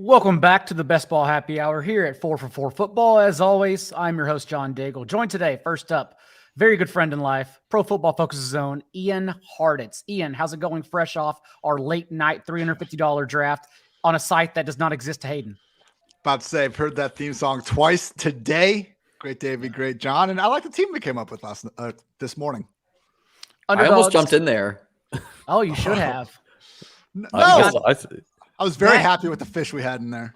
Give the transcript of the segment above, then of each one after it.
Welcome back to the Best Ball Happy Hour here at 4 for 4 Football. As always, I'm your host, John Daigle. Joined today, first up, very good friend in life, Pro Football Focus's Zone, Ian Hartitz. Ian, how's it going fresh off our late night $350 draft on a site that does not exist to Hayden? About to say, I've heard that theme song twice today. Great Davey, great John. And I like the team we came up with this morning. Underdogs. I almost jumped in there. Oh, you should have. No, I was very happy with the fish we had in there.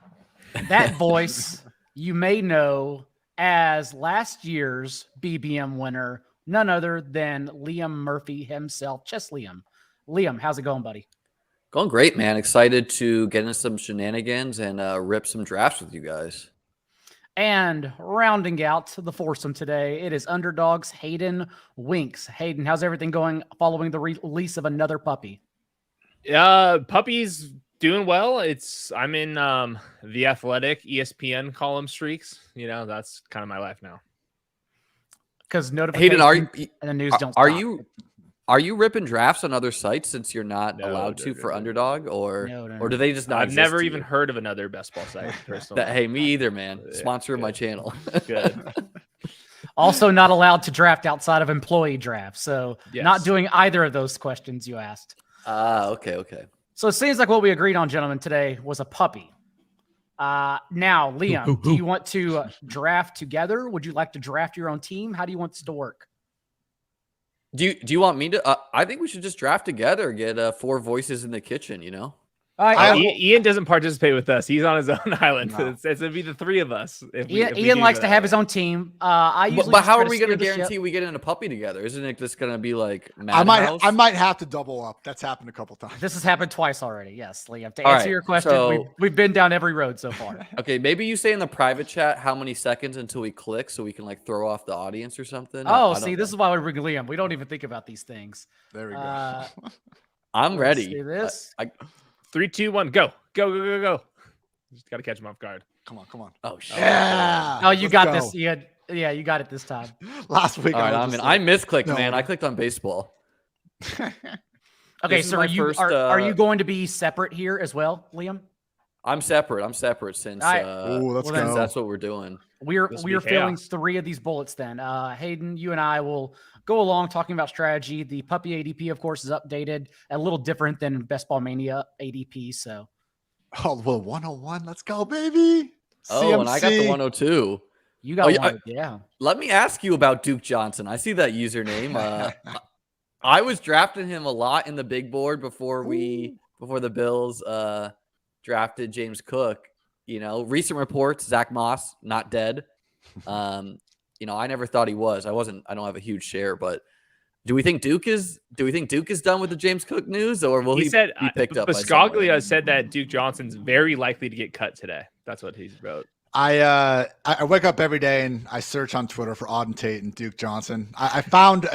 That voice you may know as last year's BBM winner, none other than Liam Murphy himself. Chess Liam. Liam, how's it going, buddy? Going great, man. Excited to get into some shenanigans and rip some drafts with you guys. And rounding out the foursome today, it is Underdog's Hayden Winks. Hayden, how's everything going following the release of another puppy? Puppy's doing well. I'm in the Athletic ESPN column streaks. You know, that's kind of my life now. Because notifications Hayden, and the news don't are stop. Are you ripping drafts on other sites since you're not allowed to for Underdog, or do they just not? I've never even heard of another best ball site personally. Hey, me either, man. Sponsor of my channel. Good. Also not allowed to draft outside of employee drafts. So Yes. not doing either of those questions you asked. Okay. So it seems like what we agreed on, gentlemen, today was a puppy. Now, Liam, do you want to draft together? Would you like to draft your own team? How do you want this to work? Do you want me to? I think we should just draft together. Get 4 voices in the kitchen. You know. Ian doesn't participate with us. He's on his own island. No. It's gonna be the 3 of us. Ian likes to have his own team. But how are we going to guarantee we get in a puppy together? Isn't it just going to be like I might have to double up. That's happened a couple times. This has happened twice already. Yes, Liam. To answer your question, we've been down every road so far. Okay, maybe you say in the private chat how many seconds until we click so we can like throw off the audience or something. Oh, see, this is why we bring Liam. We don't even think about these things. There we go. I'm ready. See this. 3, 2, 1, go. Just got to catch him off guard. Come on. Oh shit! Yeah. Oh, you got this. Yeah, you got it this time. Last week, I misclicked, man. I clicked on baseball. Okay, so are you going to be separate here as well, Liam? I'm separate since that's what we're doing. We're filling 3 of these bullets then. Hayden, you and I will go along talking about strategy. The puppy ADP, of course, is updated, a little different than Best Ball Mania ADP. So, 101. Let's go, baby. Oh, CMC. and I got the 102. You got one, yeah. Let me ask you about Duke Johnson. I see that username. I was drafting him a lot in the big board before the Bills drafted James Cook. You know, recent reports, Zach Moss not dead. I never thought he was. I don't have a huge share, but do we think Duke is done with the James Cook news, or will he be picked up? Biscaglia said that Duke Johnson's very likely to get cut today. That's what he wrote. I wake up every day and I search on Twitter for Auden Tate and Duke Johnson. I found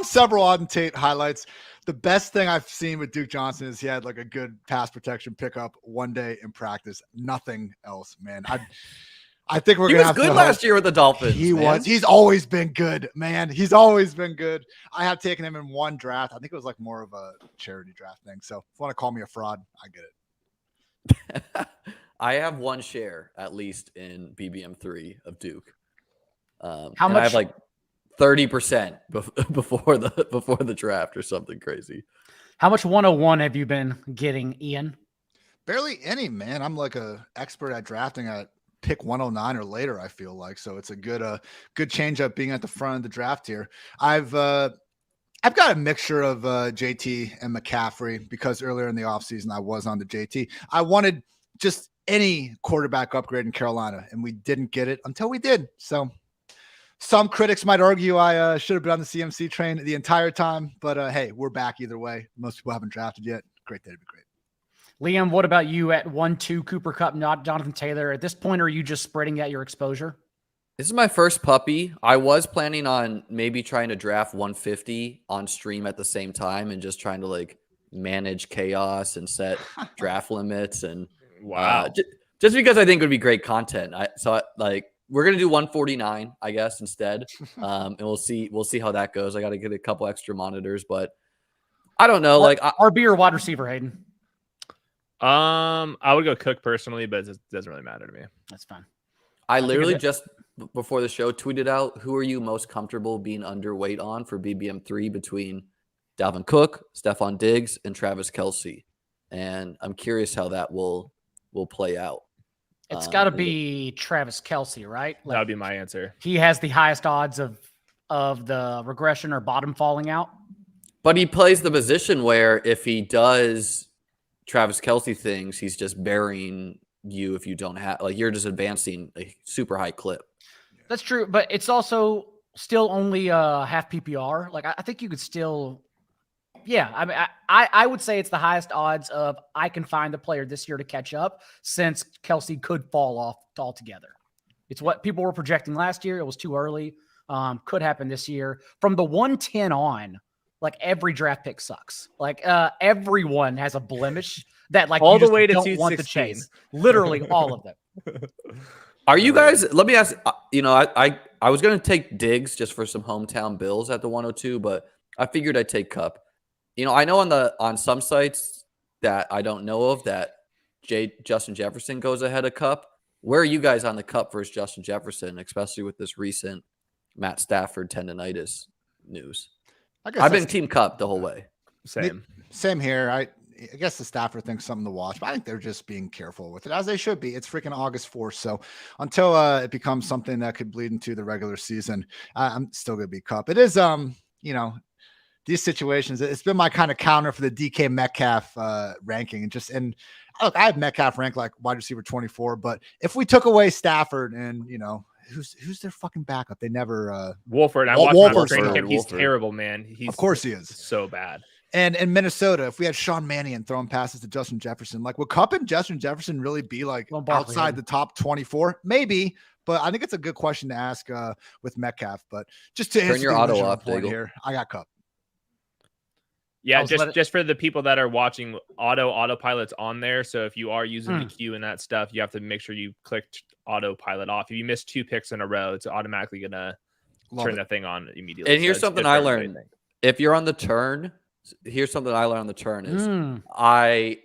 several Auden Tate highlights. The best thing I've seen with Duke Johnson is he had like a good pass protection pickup one day in practice. Nothing else, man. I think we're going to have good last year with the Dolphins. He's always been good, man. He's always been good. I have taken him in one draft. I think it was like more of a charity draft thing. So if you want to call me a fraud, I get it. I have 1 share at least in BBM3 of Duke. How much? I have like 30% before the draft or something crazy. How much 101 have you been getting, Ian? Barely any, man. I'm like a expert at drafting at pick 109 or later, I feel like. So it's a good change up being at the front of the draft here. I've got a mixture of JT and McCaffrey because earlier in the offseason I was on the JT. I wanted just any quarterback upgrade in Carolina, and we didn't get it until we did. So some critics might argue I should have been on the CMC train the entire time, but hey, we're back either way. Most people haven't drafted yet. Great day to be great. Liam, what about you at 1-2 Cooper Kupp, not Jonathan Taylor? At this point, are you just spreading out your exposure? This is my first puppy. I was planning on maybe trying to draft 150 on stream at the same time and just trying to like manage chaos and set draft limits. And just because I think it would be great content. We're going to do 149, I guess, instead. And we'll see how that goes. I got to get a couple extra monitors, but I don't know. RB or wide receiver, Hayden? I would go Cook personally, but it doesn't really matter to me. That's fine. I figured literally that- just before the show tweeted out, who are you most comfortable being underweight on for BBM3 between Dalvin Cook, Stephon Diggs, and Travis Kelce? And I'm curious how that will play out. It's got to be Travis Kelce, right? That would be my answer. He has the highest odds of the regression or bottom falling out. But he plays the position where if he does Travis Kelce things, he's just burying you if you don't have, like, you're just advancing a super high clip. That's true, but it's also still only half PPR. Like I think you could still, yeah. I mean, I would say it's the highest odds of I can find a player this year to catch up, since Kelce could fall off altogether. It's what people were projecting last year. It was too early. Could happen this year. From the 110 on, like every draft pick sucks. Like everyone has a blemish that like all you the just way to don't want to 216. chase. Literally all of them. Are you guys, let me ask, I was going to take Diggs just for some hometown Bills at the 102, but I figured I'd take Cup. I know on some sites that I don't know of that Justin Jefferson goes ahead of Cup. Where are you guys on the Cup versus Justin Jefferson, especially with this recent Matt Stafford tendonitis news? I've been Team Cup the whole way. Same here. I guess the Stafford thing's something to watch, but I think they're just being careful with it, as they should be. It's freaking August 4th. So until it becomes something that could bleed into the regular season, I'm still going to be Cup. It is, these situations, it's been my kind of counter for the DK Metcalf ranking. And look, I have Metcalf ranked like wide receiver 24, but if we took away Stafford and, who's their fucking backup? They never Wolford. I Wolford. watched him training camp. He's terrible, man. Of course he is. So bad. And in Minnesota, if we had Sean Mannion throwing passes to Justin Jefferson, like would Kupp and Justin Jefferson really be like outside the top 24? Maybe, but I think it's a good question to ask with Metcalf. But just to turn your auto off, here, I got Kupp. Yeah, just for the people that are watching, autopilot's on there. So if you are using the queue and that stuff, you have to make sure you click autopilot off. If you miss 2 picks in a row, it's automatically gonna turn that thing on immediately. And here's something I learned: if you're on the turn, here's something I learned on the turn is I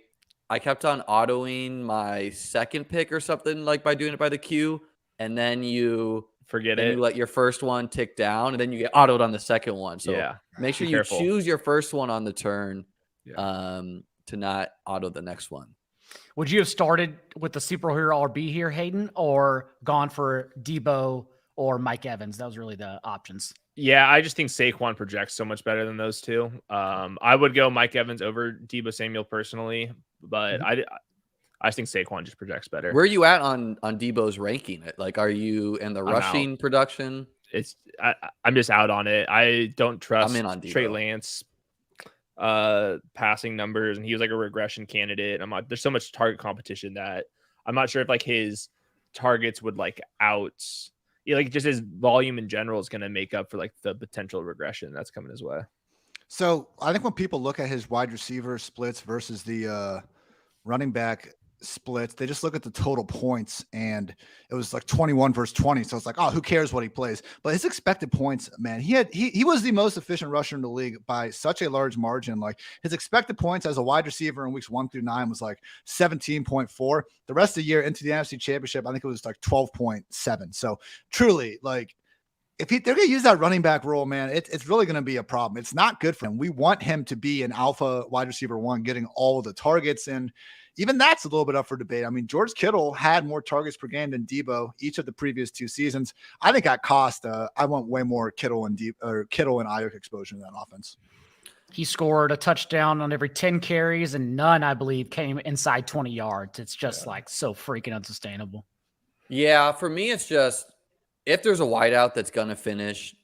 kept on autoing my second pick or something, like by doing it by the queue, and then you forget it. You let your first one tick down, and then you get autoed on the second one. So yeah, make sure you choose your first one on the turn to not auto the next one. Would you have started with the superhero RB here, Hayden, or gone for Debo or Mike Evans? That was really the options. Yeah, I just think Saquon projects so much better than those two. I would go Mike Evans over Debo Samuel personally, but I think Saquon just projects better. Where are you at on Debo's ranking? Like, are you in the rushing production? I'm just out on it. I don't trust I'm in on Debo. Trey Lance passing numbers, and he was like a regression candidate. There's so much target competition that I'm not sure if like his targets would like like just his volume in general is going to make up for like the potential regression that's coming his way. So I think when people look at his wide receiver splits versus the running back splits, they just look at the total points, and it was like 21 versus 20. So it's like, oh, who cares what he plays? But his expected points, man, he was the most efficient rusher in the league by such a large margin. Like his expected points as a wide receiver in weeks 1 through 9 was like 17.4. The rest of the year into the NFC Championship, I think it was like 12.7. So truly, like, if they're going to use that running back role, man, it's really going to be a problem. It's not good for him. We want him to be an alpha wide receiver 1, getting all of the targets, and even that's a little bit up for debate. I mean, George Kittle had more targets per game than Debo each of the previous 2 seasons. I think at cost, I want way more Kittle and Ayuk exposure in that offense. He scored a touchdown on every 10 carries, and none, I believe, came inside 20 yards. It's just like so freaking unsustainable. Yeah, for me, it's just if there's a wideout that's going to finish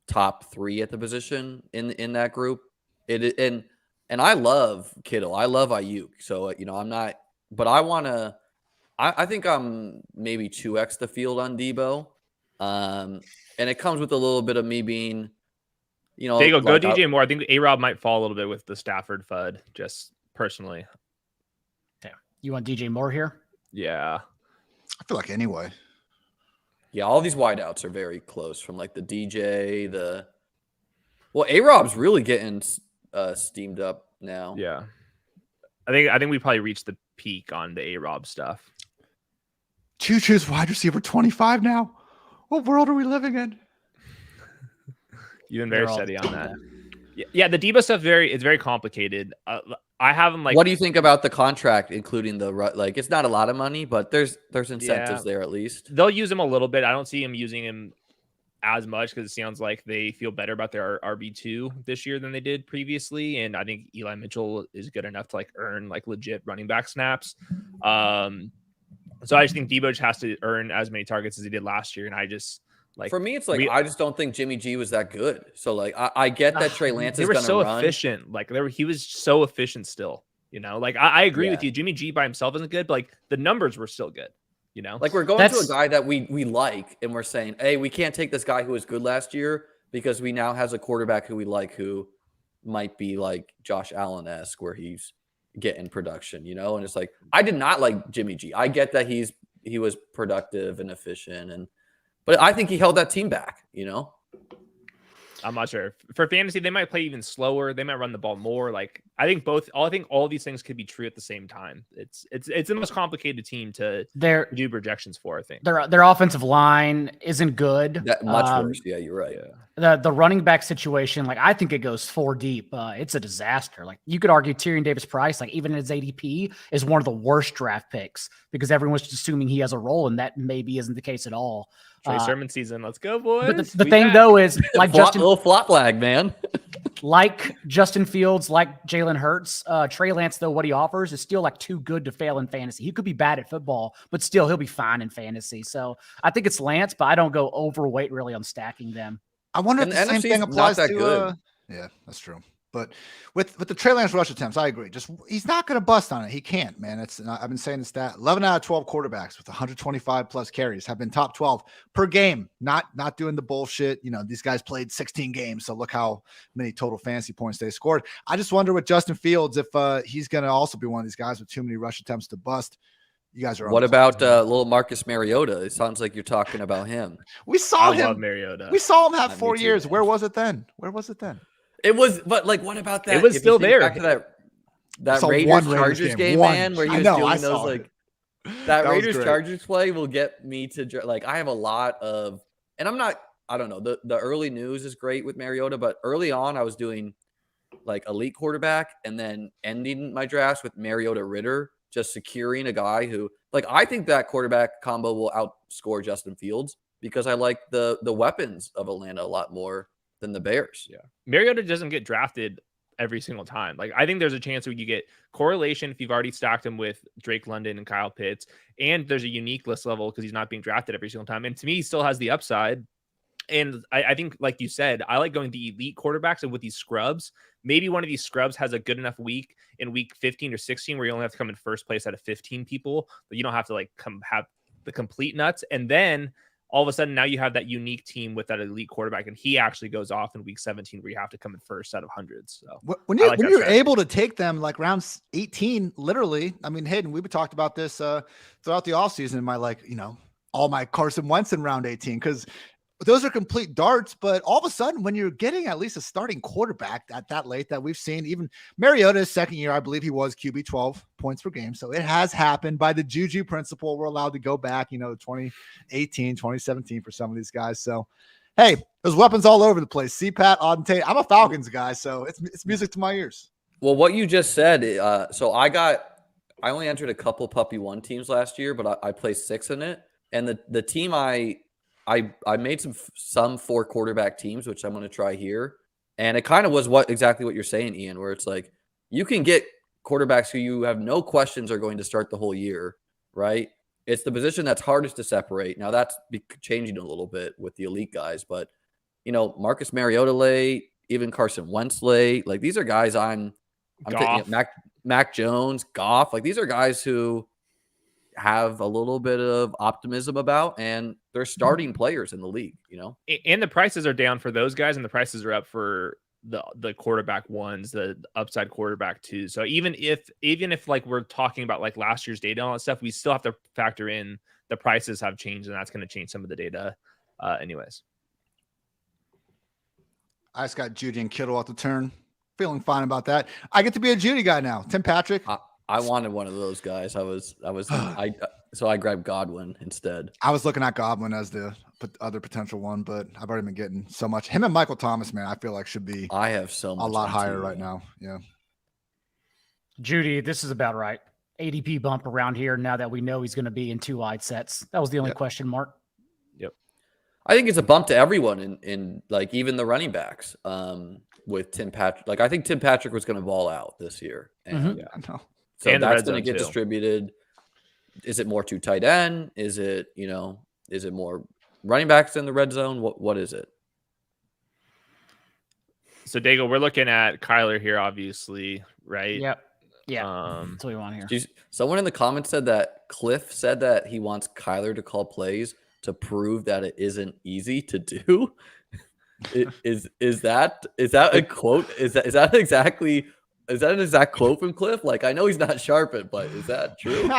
top 3 at the position in that group, and I love Kittle. I love Ayuk. So, I'm not, but I think I'm maybe 2x the field on Debo. And it comes with a little bit of me being, Daigle, go DJ Moore. I think A-Rob might fall a little bit with the Stafford FUD, just personally. Yeah. You want DJ Moore here? Yeah. I feel like anyway. Yeah, all these wideouts are very close from like the DJ, A-Rob's really getting steamed up now. Yeah. I think we probably reached the peak on the A-Rob stuff. Juju's wide receiver 25 now. What world are we living in? You've been very steady on that. Yeah, the Debo stuff it's very complicated. I have him like. What do you think about the contract, including the like? It's not a lot of money, but there's incentives there at least. They'll use him a little bit. I don't see him using him as much because it sounds like they feel better about their RB2 this year than they did previously, and I think Eli Mitchell is good enough to like earn like legit running back snaps. So I just think Debo just has to earn as many targets as he did last year, and I just. Like, for me, it's like I just don't think Jimmy G was that good. So like I get that Trey Lance is going to run. They were so efficient. Like he was so efficient still. You know, like I agree with you. Jimmy G by himself isn't good, but like the numbers were still good. You know, like we're going to a guy that we like, and we're saying, hey, we can't take this guy who was good last year because we now has a quarterback who we like who might be like Josh Allen-esque where he's getting production. You know, and it's like I did not like Jimmy G. I get that he was productive and efficient but I think he held that team back, you know? I'm not sure. For fantasy, they might play even slower. They might run the ball more. Like I think all these things could be true at the same time. It's the most complicated team to do projections for, I think. Their offensive line isn't good. Much worse. Yeah, you're right. The running back situation, like I think it goes 4 deep. It's a disaster. Like you could argue Tyrion Davis-Price, like even in his ADP, is one of the worst draft picks because everyone's just assuming he has a role, and that maybe isn't the case at all. Trey Sermon season, let's go, boys. But the thing though is like little flop flag, man. Like Justin Fields, like Jalen Hurts, Trey Lance, though, what he offers is still like too good to fail in fantasy. He could be bad at football, but still he'll be fine in fantasy. So I think it's Lance, but I don't go overweight really on stacking them. I wonder if the same thing applies to yeah, that's true. But with the Trey Lance rush attempts, I agree. Just he's not going to bust on it. He can't, man. I've been saying this stat. 11 out of 12 quarterbacks with 125 plus carries have been top 12 per game. Not doing the bullshit. You know, these guys played 16 games, so look how many total fantasy points they scored. I just wonder with Justin Fields if he's going to also be one of these guys with too many rush attempts to bust. You guys are. What about little Marcus Mariota? It sounds like you're talking about him. We saw him. Love Mariota. We saw him have 4 years. Man. Where was it then? It was, but like, what about that? It was still there. Back to that Raiders Chargers game, man, where he was doing those like that Raiders Chargers play will get me to like. I have a lot of, and I don't know. The early news is great with Mariota, but early on I was doing like elite quarterback and then ending my drafts with Mariota Ritter, just securing a guy who like I think that quarterback combo will outscore Justin Fields because I like the weapons of Atlanta a lot more than the Bears. Yeah. Mariota doesn't get drafted every single time. Like I think there's a chance where you get correlation if you've already stacked him with Drake London and Kyle Pitts, and there's a unique list level because he's not being drafted every single time. And to me, he still has the upside. And I think, like you said, I like going the elite quarterbacks and with these scrubs. Maybe one of these scrubs has a good enough week in week 15 or 16 where you only have to come in first place out of 15 people, but you don't have to like have the complete nuts. And then all of a sudden, now you have that unique team with that elite quarterback, and he actually goes off in week 17 where you have to come in first out of hundreds. So when you're able to take them like round 18, literally, I mean, Hayden, we've talked about this throughout the offseason. All my Carson Wentz in round 18 because those are complete darts. But all of a sudden, when you're getting at least a starting quarterback at that late that we've seen, even Mariota's second year, I believe he was QB 12 points per game. So it has happened by the Juju principle. We're allowed to go back, 2018, 2017 for some of these guys. So, hey, there's weapons all over the place. CPAT, Auden Tate. I'm a Falcons guy, so it's music to my ears. Well, what you just said, so I only entered a couple Puppy One teams last year, but I placed 6 in it. And the team I made some 4 quarterback teams, which I'm going to try here. And it kind of was exactly what you're saying, Ian, where it's like you can get quarterbacks who you have no questions are going to start the whole year, right? It's the position that's hardest to separate. Now that's changing a little bit with the elite guys, but Marcus Mariota late, even Carson Wentz late. Like these are guys I'm taking Mac Jones, Goff. Like these are guys who have a little bit of optimism about, and they're starting players in the league, And the prices are down for those guys, and the prices are up for the quarterback ones, the upside quarterback too. So even if like we're talking about like last year's data and all that stuff, we still have to factor in the prices have changed, and that's going to change some of the data anyways. I just got Judy and Kittle off the turn. Feeling fine about that. I get to be a Judy guy now. Tim Patrick. I wanted one of those guys. So I grabbed Godwin instead. I was looking at Godwin as the other potential one, but I've already been getting so much. Him and Michael Thomas, man, I feel like should be I have so much a lot higher too, right now. Yeah. Judy, this is about right. ADP bump around here now that we know he's going to be in 2 wide sets. That was the only question mark. Yep. I think it's a bump to everyone in like even the running backs with Tim Patrick. Like I think Tim Patrick was going to ball out this year. And I know. so And that's going to red zone, get too. distributed. Is it more to tight end? Is it, is it more running backs in the red zone? What is it? So Daigle, we're looking at Kyler here, obviously, right? Yep. Yeah. Um, That's what we want here. Jeez, someone in the comments said that Cliff said that he wants Kyler to call plays to prove that it isn't easy to do. Is that a quote? Is that an exact quote from Cliff? Like I know he's not sharpened, but is that true?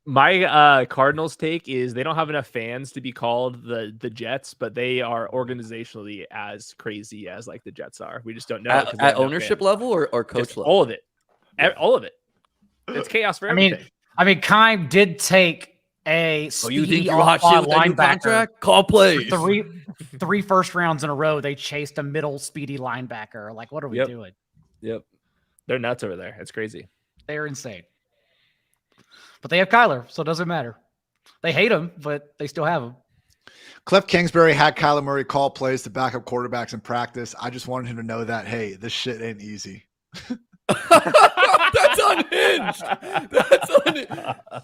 My Cardinals take is they don't have enough fans to be called the Jets, but they are organizationally as crazy as like the Jets are. We just don't know At ownership level or coach Just level? all of it. All of it. It's chaos for everything. I mean, Kime did take a You speedy think you're hot shit with that new linebacker. contract? Call plays. Three first rounds in a row, they chased a middle speedy linebacker. Like, what are we Yep. doing? Yep. They're nuts over there. It's crazy. They're insane. But they have Kyler, so it doesn't matter. They hate him, but they still have him. Cliff Kingsbury had Kyler Murray call plays to backup quarterbacks in practice. I just wanted him to know that, hey, this shit ain't easy. That's unhinged.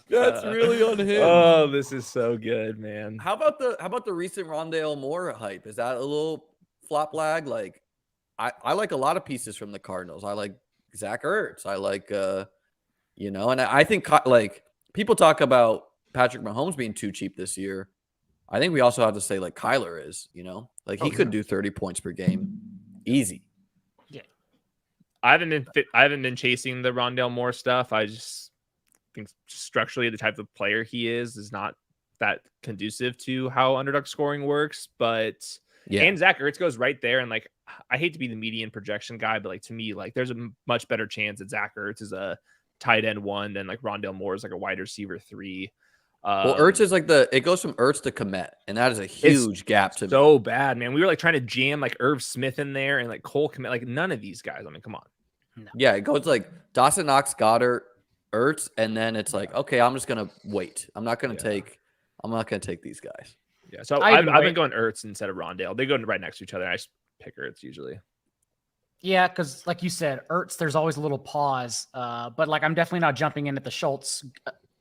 That's really unhinged. Oh, this is so good, man. How about the recent Rondale Moore hype? Is that a little flop lag? Like, I like a lot of pieces from the Cardinals. I like Zach Ertz. I like and I think like people talk about Patrick Mahomes being too cheap this year. I think we also have to say like Kyler is, like he could do 30 points per game, easy. I haven't been chasing the Rondale Moore stuff. I just think structurally the type of player he is not that conducive to how underdog scoring works. But and Zach Ertz goes right there. And like, I hate to be the median projection guy, but like to me, like there's a much better chance that Zach Ertz is a tight end 1 than like Rondale Moore is like a wide receiver 3. Well, Ertz is like it goes from Ertz to Komet, and that is a huge gap to so bad, man. We were like trying to jam like Irv Smith in there and like Cole Komet, like none of these guys. I mean, come on. No. Yeah, it goes like Dawson Knox, Goddard, Ertz, and then it's like, okay, I'm just gonna wait. I'm not gonna take these guys. Yeah, so I've been going Ertz instead of Rondale. They go right next to each other. I just pick Ertz usually. Yeah, because like you said, Ertz, there's always a little pause. But like I'm definitely not jumping in at the Schultz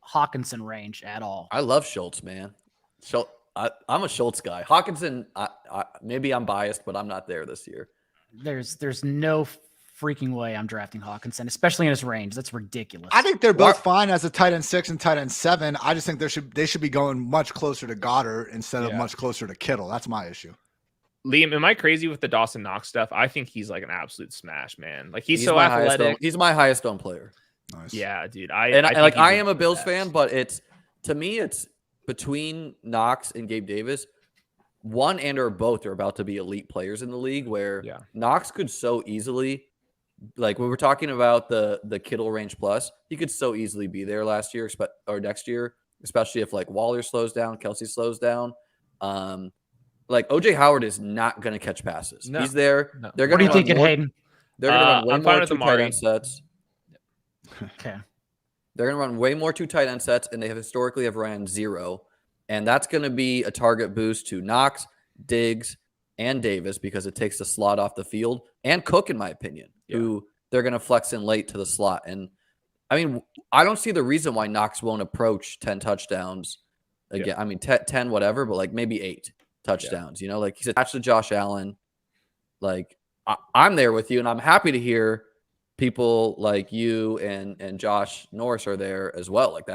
Hawkinson range at all. I love Schultz, man. I'm a Schultz guy. Hawkinson, maybe I'm biased, but I'm not there this year. There's no freaking way I'm drafting Hawkinson, especially in his range. That's ridiculous. I think they're both fine as a tight end 6 and tight end 7. I just think they should be going much closer to Goddard instead of much closer to Kittle. That's my issue. Liam, am I crazy with the Dawson Knox stuff? I think he's like an absolute smash, man. Like he's so athletic. He's my highest owned player. Nice. Yeah, dude. I am a Bills fan, but to me it's between Knox and Gabe Davis. One and or both are about to be elite players in the league where Knox could so easily, like when we're talking about the Kittle range plus, he could so easily be there last year or next year, especially if like Waller slows down, Kelsey slows down. Like OJ Howard is not going to catch passes. No. He's there. No. They're What going are you thinking, Hayden? They're going to run way I'm fine more with two tight Amari. end sets. Okay. They're going to run way more 2 tight end sets, and they have historically ran 0. And that's going to be a target boost to Knox, Diggs, and Davis because it takes the slot off the field, and Cook, in my opinion, who they're going to flex in late to the slot. And I mean, I don't see the reason why Knox won't approach 10 touchdowns again. I mean, 10 whatever, but like maybe 8 touchdowns. Like he's attached to Josh Allen. Like I'm there with you, and I'm happy to hear people like you and Josh Norris are there as well. Like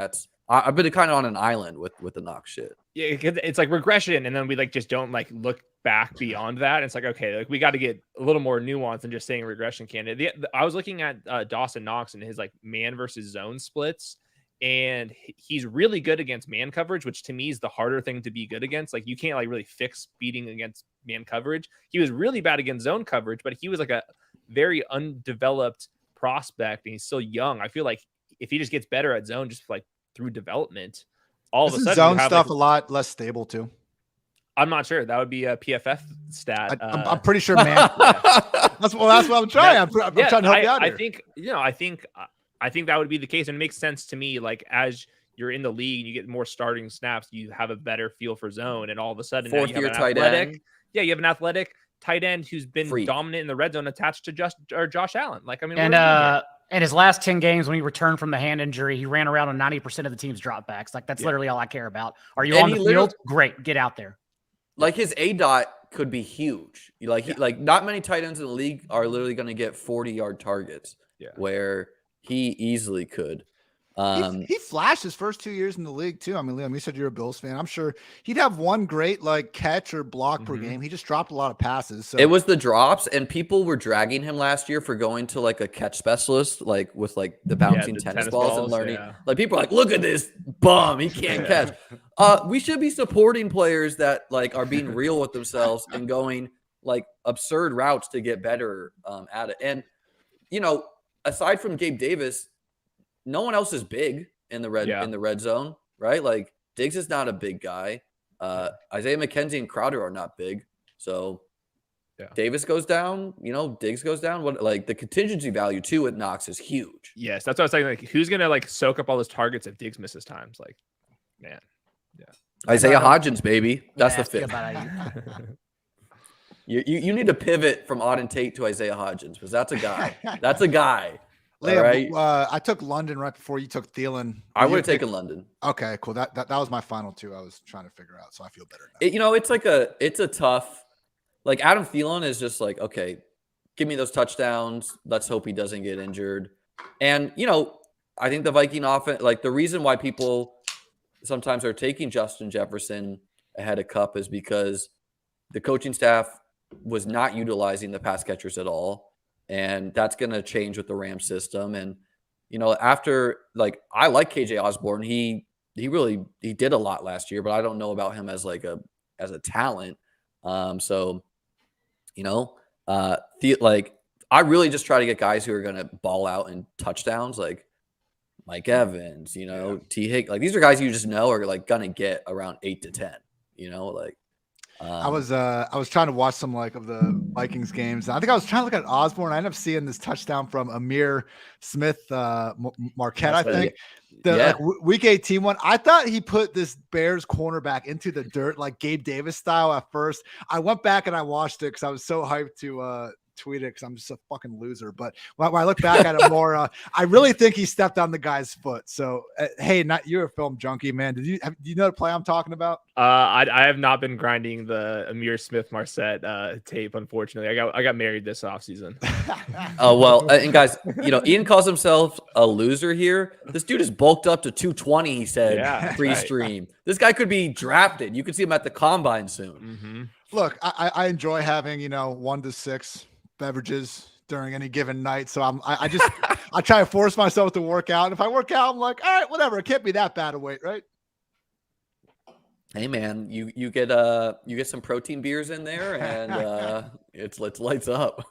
I've been kind of on an island with the Knox shit. Yeah, it's like regression, and then we like just don't like look back beyond that. It's like, okay, like we got to get a little more nuance than just saying regression candidate. I was looking at Dawson Knox and his like man versus zone splits, and he's really good against man coverage, which to me is the harder thing to be good against. Like you can't like really fix beating against man coverage. He was really bad against zone coverage, but he was like a very undeveloped prospect, and he's still young. I feel like if he just gets better at zone, just like through development, all of a Isn't sudden zone you have stuff like, a lot less stable too. I'm not sure. That would be a PFF stat. I'm pretty sure, man. That's what I'm trying. I'm trying to help you out here. I think that would be the case, and it makes sense to me. Like as you're in the league and you get more starting snaps, you have a better feel for zone, and all of a sudden now you have an tight athletic. end. Yeah, you have an athletic tight end who's been dominant in the red zone, attached to Josh Allen. Like I mean, in his last 10 games when he returned from the hand injury, he ran around on 90% of the team's dropbacks. Like that's literally all I care about. Are you on the field? Great, get out there. Like his ADOT could be huge. Like not many tight ends in the league are literally going to get 40-yard targets. Yeah, where he easily could. He flashed his first 2 years in the league too. I mean, Liam, you said you're a Bills fan. I'm sure he'd have one great like catch or block per game. He just dropped a lot of passes. So it was the drops, and people were dragging him last year for going to like a catch specialist, like with like the bouncing tennis balls and learning. Yeah. Like people are like, look at this bum, he can't catch. We should be supporting players that like are being real with themselves and going like absurd routes to get better at it. And you know, aside from Gabe Davis, no one else is big in the red zone, right? Like Diggs is not a big guy. Isaiah McKenzie and Crowder are not big. So Davis goes down, Diggs goes down. What like the contingency value too with Knox is huge. Yes, that's what I was saying. Like who's gonna like soak up all those targets if Diggs misses times? Like, man. Yeah. Isaiah Hodgins, baby. That's the fit. You need to pivot from Auden Tate to Isaiah Hodgins because that's a guy. That's a guy. Liam, right? I took London right before you took Thielen. I would have taken London. Okay, cool. That was my final two I was trying to figure out, so I feel better now. It's a tough, like Adam Thielen is just like, okay, give me those touchdowns. Let's hope he doesn't get injured. And, I think the Viking offense, like the reason why people sometimes are taking Justin Jefferson ahead of Kupp is because the coaching staff was not utilizing the pass catchers at all. And that's going to change with the Rams system. And, after like, I like KJ Osborne. He did a lot last year, but I don't know about him as like as a talent. I really just try to get guys who are going to ball out in touchdowns, like Mike Evans, T. Hick. Like these are guys you just know are like going to get around 8 to 10, I was trying to watch some like of the Vikings games. I think I was trying to look at Osborne. I ended up seeing this touchdown from Amir Smith Marquette, I think. Like, week 18 one. I thought he put this Bears cornerback into the dirt like Gabe Davis style at first. I went back and I watched it because I was so hyped to tweet it because I'm just a fucking loser. But when I look back at it more, I really think he stepped on the guy's foot. So, hey, you're a film junkie, man. Do you know the play I'm talking about? I have not been grinding the Amir Smith Marquette tape, unfortunately. I got married this offseason. Oh, well, and guys, Ian calls himself a loser here. This dude is bulked up to 220, he said, pre-stream. Right. This guy could be drafted. You could see him at the combine soon. Mm-hmm. Look, I enjoy having, 1 to 6 beverages during any given night. So I try to force myself to work out. And if I work out, I'm like, all right, whatever. It can't be that bad a weight, right? Hey man, you get some protein beers in there and it's lights up.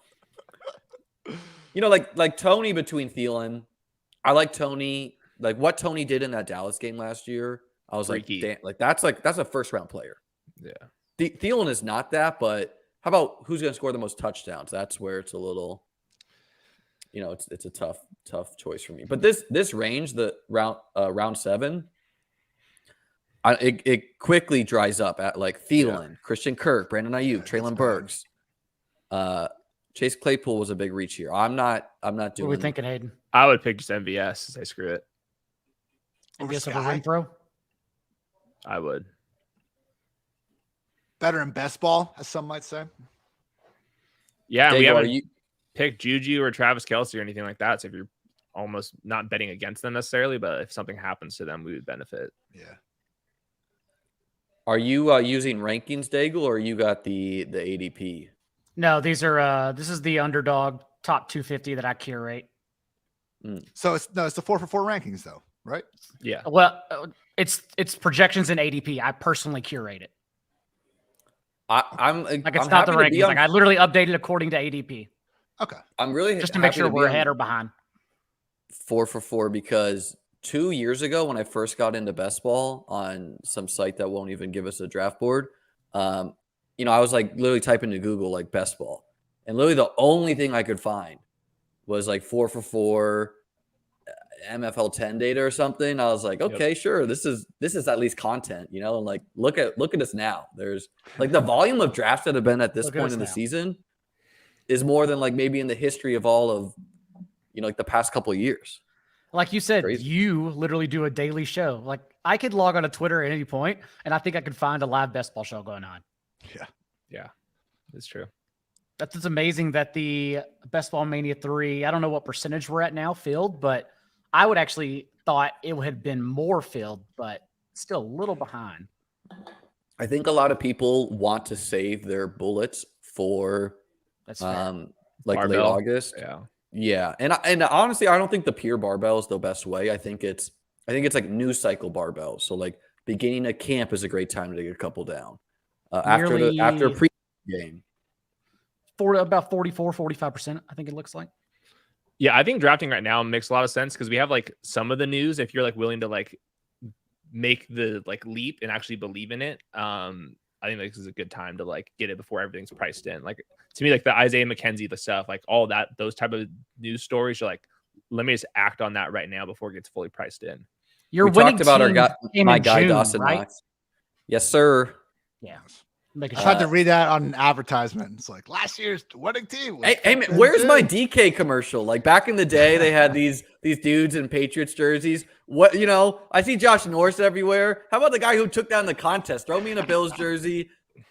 Like Tony between Thielen. I like Tony, like what Tony did in that Dallas game last year. I was like, damn, that's a first round player. Yeah. Thielen is not that, but how about who's going to score the most touchdowns? That's where it's a little, it's a tough choice for me. But this range, the round 7, it quickly dries up at like Thielen, Christian Kirk, Brandon Ayuk, Treylon Burks. Chase Claypool was a big reach here. I'm not doing. What are we thinking, Hayden? I would pick just MVS. Say screw it. MVS over Renfro? I would. Better in best ball, as some might say. Yeah, we haven't picked Juju or Travis Kelce or anything like that. So if you're almost not betting against them necessarily, but if something happens to them, we would benefit. Yeah. Are you using rankings, Daigle, or you got the ADP? No, these are this is the Underdog top 250 that I curate. So it's the 4 for 4 rankings though, right? Yeah. Well, it's projections in ADP. I personally curate it. I'm like it's not the rankings. Like I literally updated according to ADP. Okay. I'm really just to make sure we're ahead or behind. 4 for 4 because 2 years ago when I first got into best ball on some site that won't even give us a draft board, you know, I was like literally typing to Google like best ball, and literally the only thing I could find was like 4 for 4 MFL 10 data or something. I was like, okay, sure, this is at least content, you know. And like look at us now. There's like the volume of drafts that have been at this point in the season is more than like maybe in the history of all of, you know, like the past couple of years. Like you said, Crazy. You literally do a daily show. Like I could log on to Twitter at any point, and I think I could find a live best ball show going on. Yeah, that's true. That's amazing that the Best Ball Mania 3, I don't know what percentage we're at now filled, but I would actually thought it would have been more filled, but still a little behind. I think a lot of people want to save their bullets for That's like Barbell. late August. Yeah. And honestly, I don't think the pure barbell is the best way. I think it's like news cycle barbell. So like beginning of camp is a great time to get a couple down. After a pre game. For about 44-45%, I think it looks like. Yeah, I think drafting right now makes a lot of sense because we have like some of the news. If you're like willing to like make the like leap and actually believe in it, I think this is a good time to like get it before everything's priced in. Like to me, like the Isaiah McKenzie, the stuff, like all that, those type of news stories, you're like, let me just act on that right now before it gets fully priced in. You're talked about my guy June, Dawson right? Knox. Yes, sir. Yeah. I tried to read that on an advertisement. It's like last year's winning team. Hey man, where's my DK commercial? Like back in the day, they had these dudes in Patriots jerseys. What, you know, I see Josh Norris everywhere. How about the guy who took down the contest? Throw me in a Bills jersey.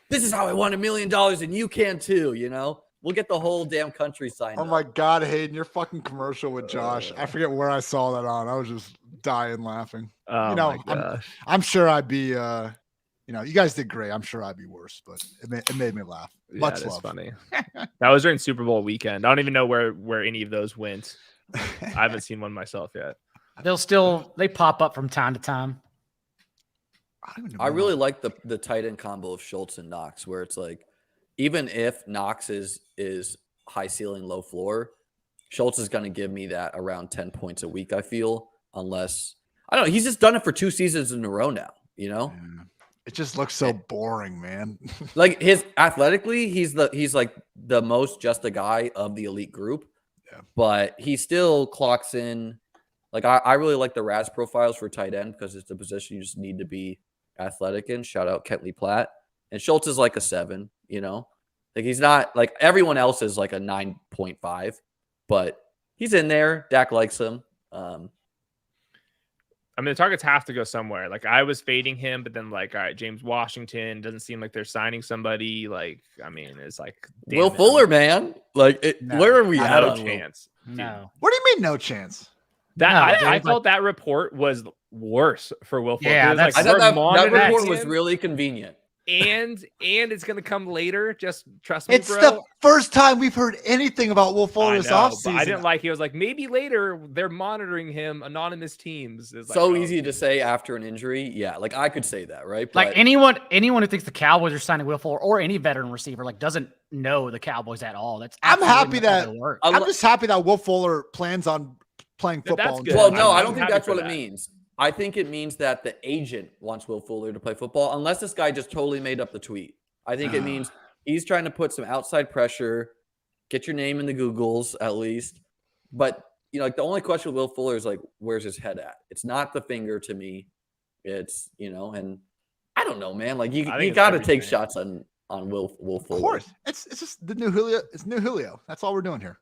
This is how I won $1 million, and you can too. You know, we'll get the whole damn country signed up. Oh my God, Hayden, your fucking commercial with Josh. I forget where I saw that on. I was just dying laughing. Oh, you know, my gosh. I'm sure I'd be. You know, you guys did great. I'm sure I'd be worse, but it made me laugh. Much love. Funny. That was during Super Bowl weekend. I don't even know where any of those went. I haven't seen one myself yet. They pop up from time to time. I really like the tight end combo of Schultz and Knox, where it's like, even if Knox is high ceiling, low floor, Schultz is going to give me that around 10 points a week, I feel, unless, I don't know, he's just done it for 2 seasons in a row now, you know? Yeah. It just looks so boring, man. Like his athletically, he's like the most just a guy of the elite group. Yeah. But he still clocks in. Like I really like the RAS profiles for tight end because it's a position you just need to be athletic in. Shout out Kentley Platt. And Schultz is like a 7, you know? Like he's not like everyone else is like a 9.5, but he's in there. Dak likes him. I mean, the targets have to go somewhere. Like I was fading him, but then like, all right, James Washington doesn't seem like they're signing somebody. Like, I mean, it's like Will Fuller, man. Like, where are we at? No chance. No. What do you mean, no chance? I felt that report was worse for Will Fuller. Yeah, like, I thought that report was really convenient. And it's gonna come later. Just trust me, it's bro. the first time we've heard anything about Will Fuller this offseason. I didn't like. He was like, maybe later they're monitoring him. Anonymous teams. It's like, so easy to say after an injury. Yeah, like I could say that, right? Like anyone who thinks the Cowboys are signing Will Fuller or any veteran receiver like doesn't know the Cowboys at all. I'm just happy that Will Fuller plans on playing football. That's good. Well, no, I don't think that's what it means. I think it means that the agent wants Will Fuller to play football, unless this guy just totally made up the tweet. I think it means he's trying to put some outside pressure, get your name in the Googles at least. But, you know, like the only question with Will Fuller is like, where's his head at? It's not the finger to me. It's, you know, and I don't know, man. Like you got to take shots on Will Fuller. Of course. It's just the new Julio. It's new Julio. That's all we're doing here.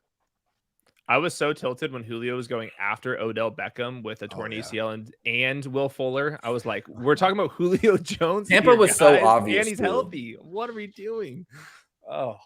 I was so tilted when Julio was going after Odell Beckham with a torn ACL and Will Fuller. I was like, we're talking about Julio Jones. Tampa was so obvious. And he's healthy. What are we doing? Oh.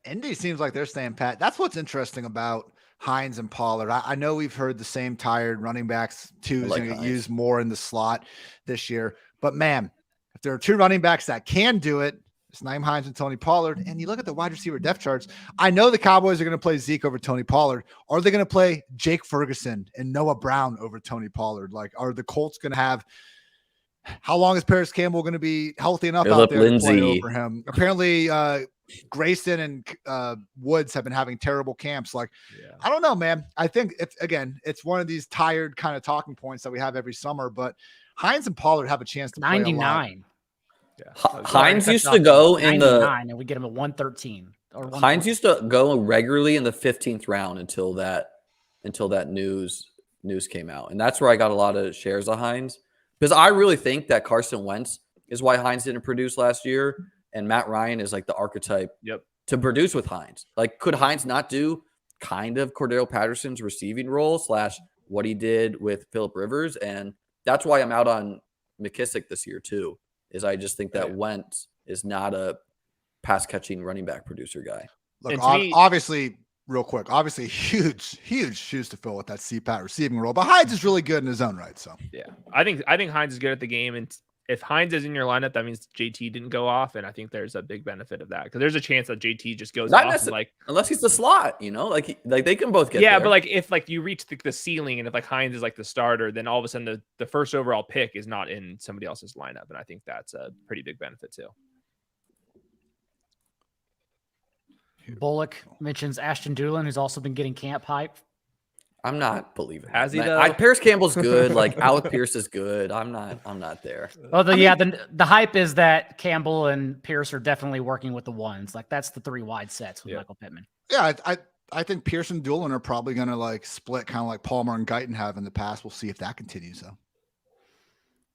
Indy seems like they're staying pat. That's what's interesting about Hines and Pollard. I know we've heard the same tired running backs too is going to get used more in the slot this year. But man, if there are 2 running backs that can do it, it's Nyheim Hines and Tony Pollard. And you look at the wide receiver depth charts. I know the Cowboys are going to play Zeke over Tony Pollard. Are they going to play Jake Ferguson and Noah Brown over Tony Pollard? Like, are the Colts going to have How long is Paris Campbell going to be healthy enough Phillip out there to play Lindsay. over him? Apparently, Grayson and Woods have been having terrible camps. Like, I don't know, man. I think it's one of these tired kind of talking points that we have every summer. But Hines and Pollard have a chance to play 99. Yeah. Hines used to go in the and we get him at 113. Hines used to go regularly in the 15th round until that news came out, and that's where I got a lot of shares of Hines, because I really think that Carson Wentz is why Hines didn't produce last year, and Matt Ryan is like the archetype to produce with Hines. Like, could Hines not do kind of Cordero Patterson's receiving role / what he did with Phillip Rivers? And that's why I'm out on McKissick this year too. Is I just think that Wentz is not a pass catching running back producer guy. Look, obviously, real quick, obviously huge shoes to fill with that CPAT receiving role, but Hines is really good in his own right. So yeah, I think Hines is good at the game, and if Hines is in your lineup, that means JT didn't go off, and I think there's a big benefit of that, because there's a chance that JT just goes off, like, unless he's the slot, like they can both get there. But like if like you reach the ceiling, and if like Hines is like the starter, then all of a sudden the first overall pick is not in somebody else's lineup, and I think that's a pretty big benefit too. Bullock mentions Ashton Doolin, who's also been getting camp hype. I'm not believing. Has he though? Paris Campbell's good. Like, Alec Pierce is good. I'm not there. Well, the hype is that Campbell and Pierce are definitely working with the ones. Like, that's the 3 wide sets with Michael Pittman. Yeah, I think Pierce and Doolin are probably going to like split, kind of like Palmer and Guyton have in the past. We'll see if that continues though.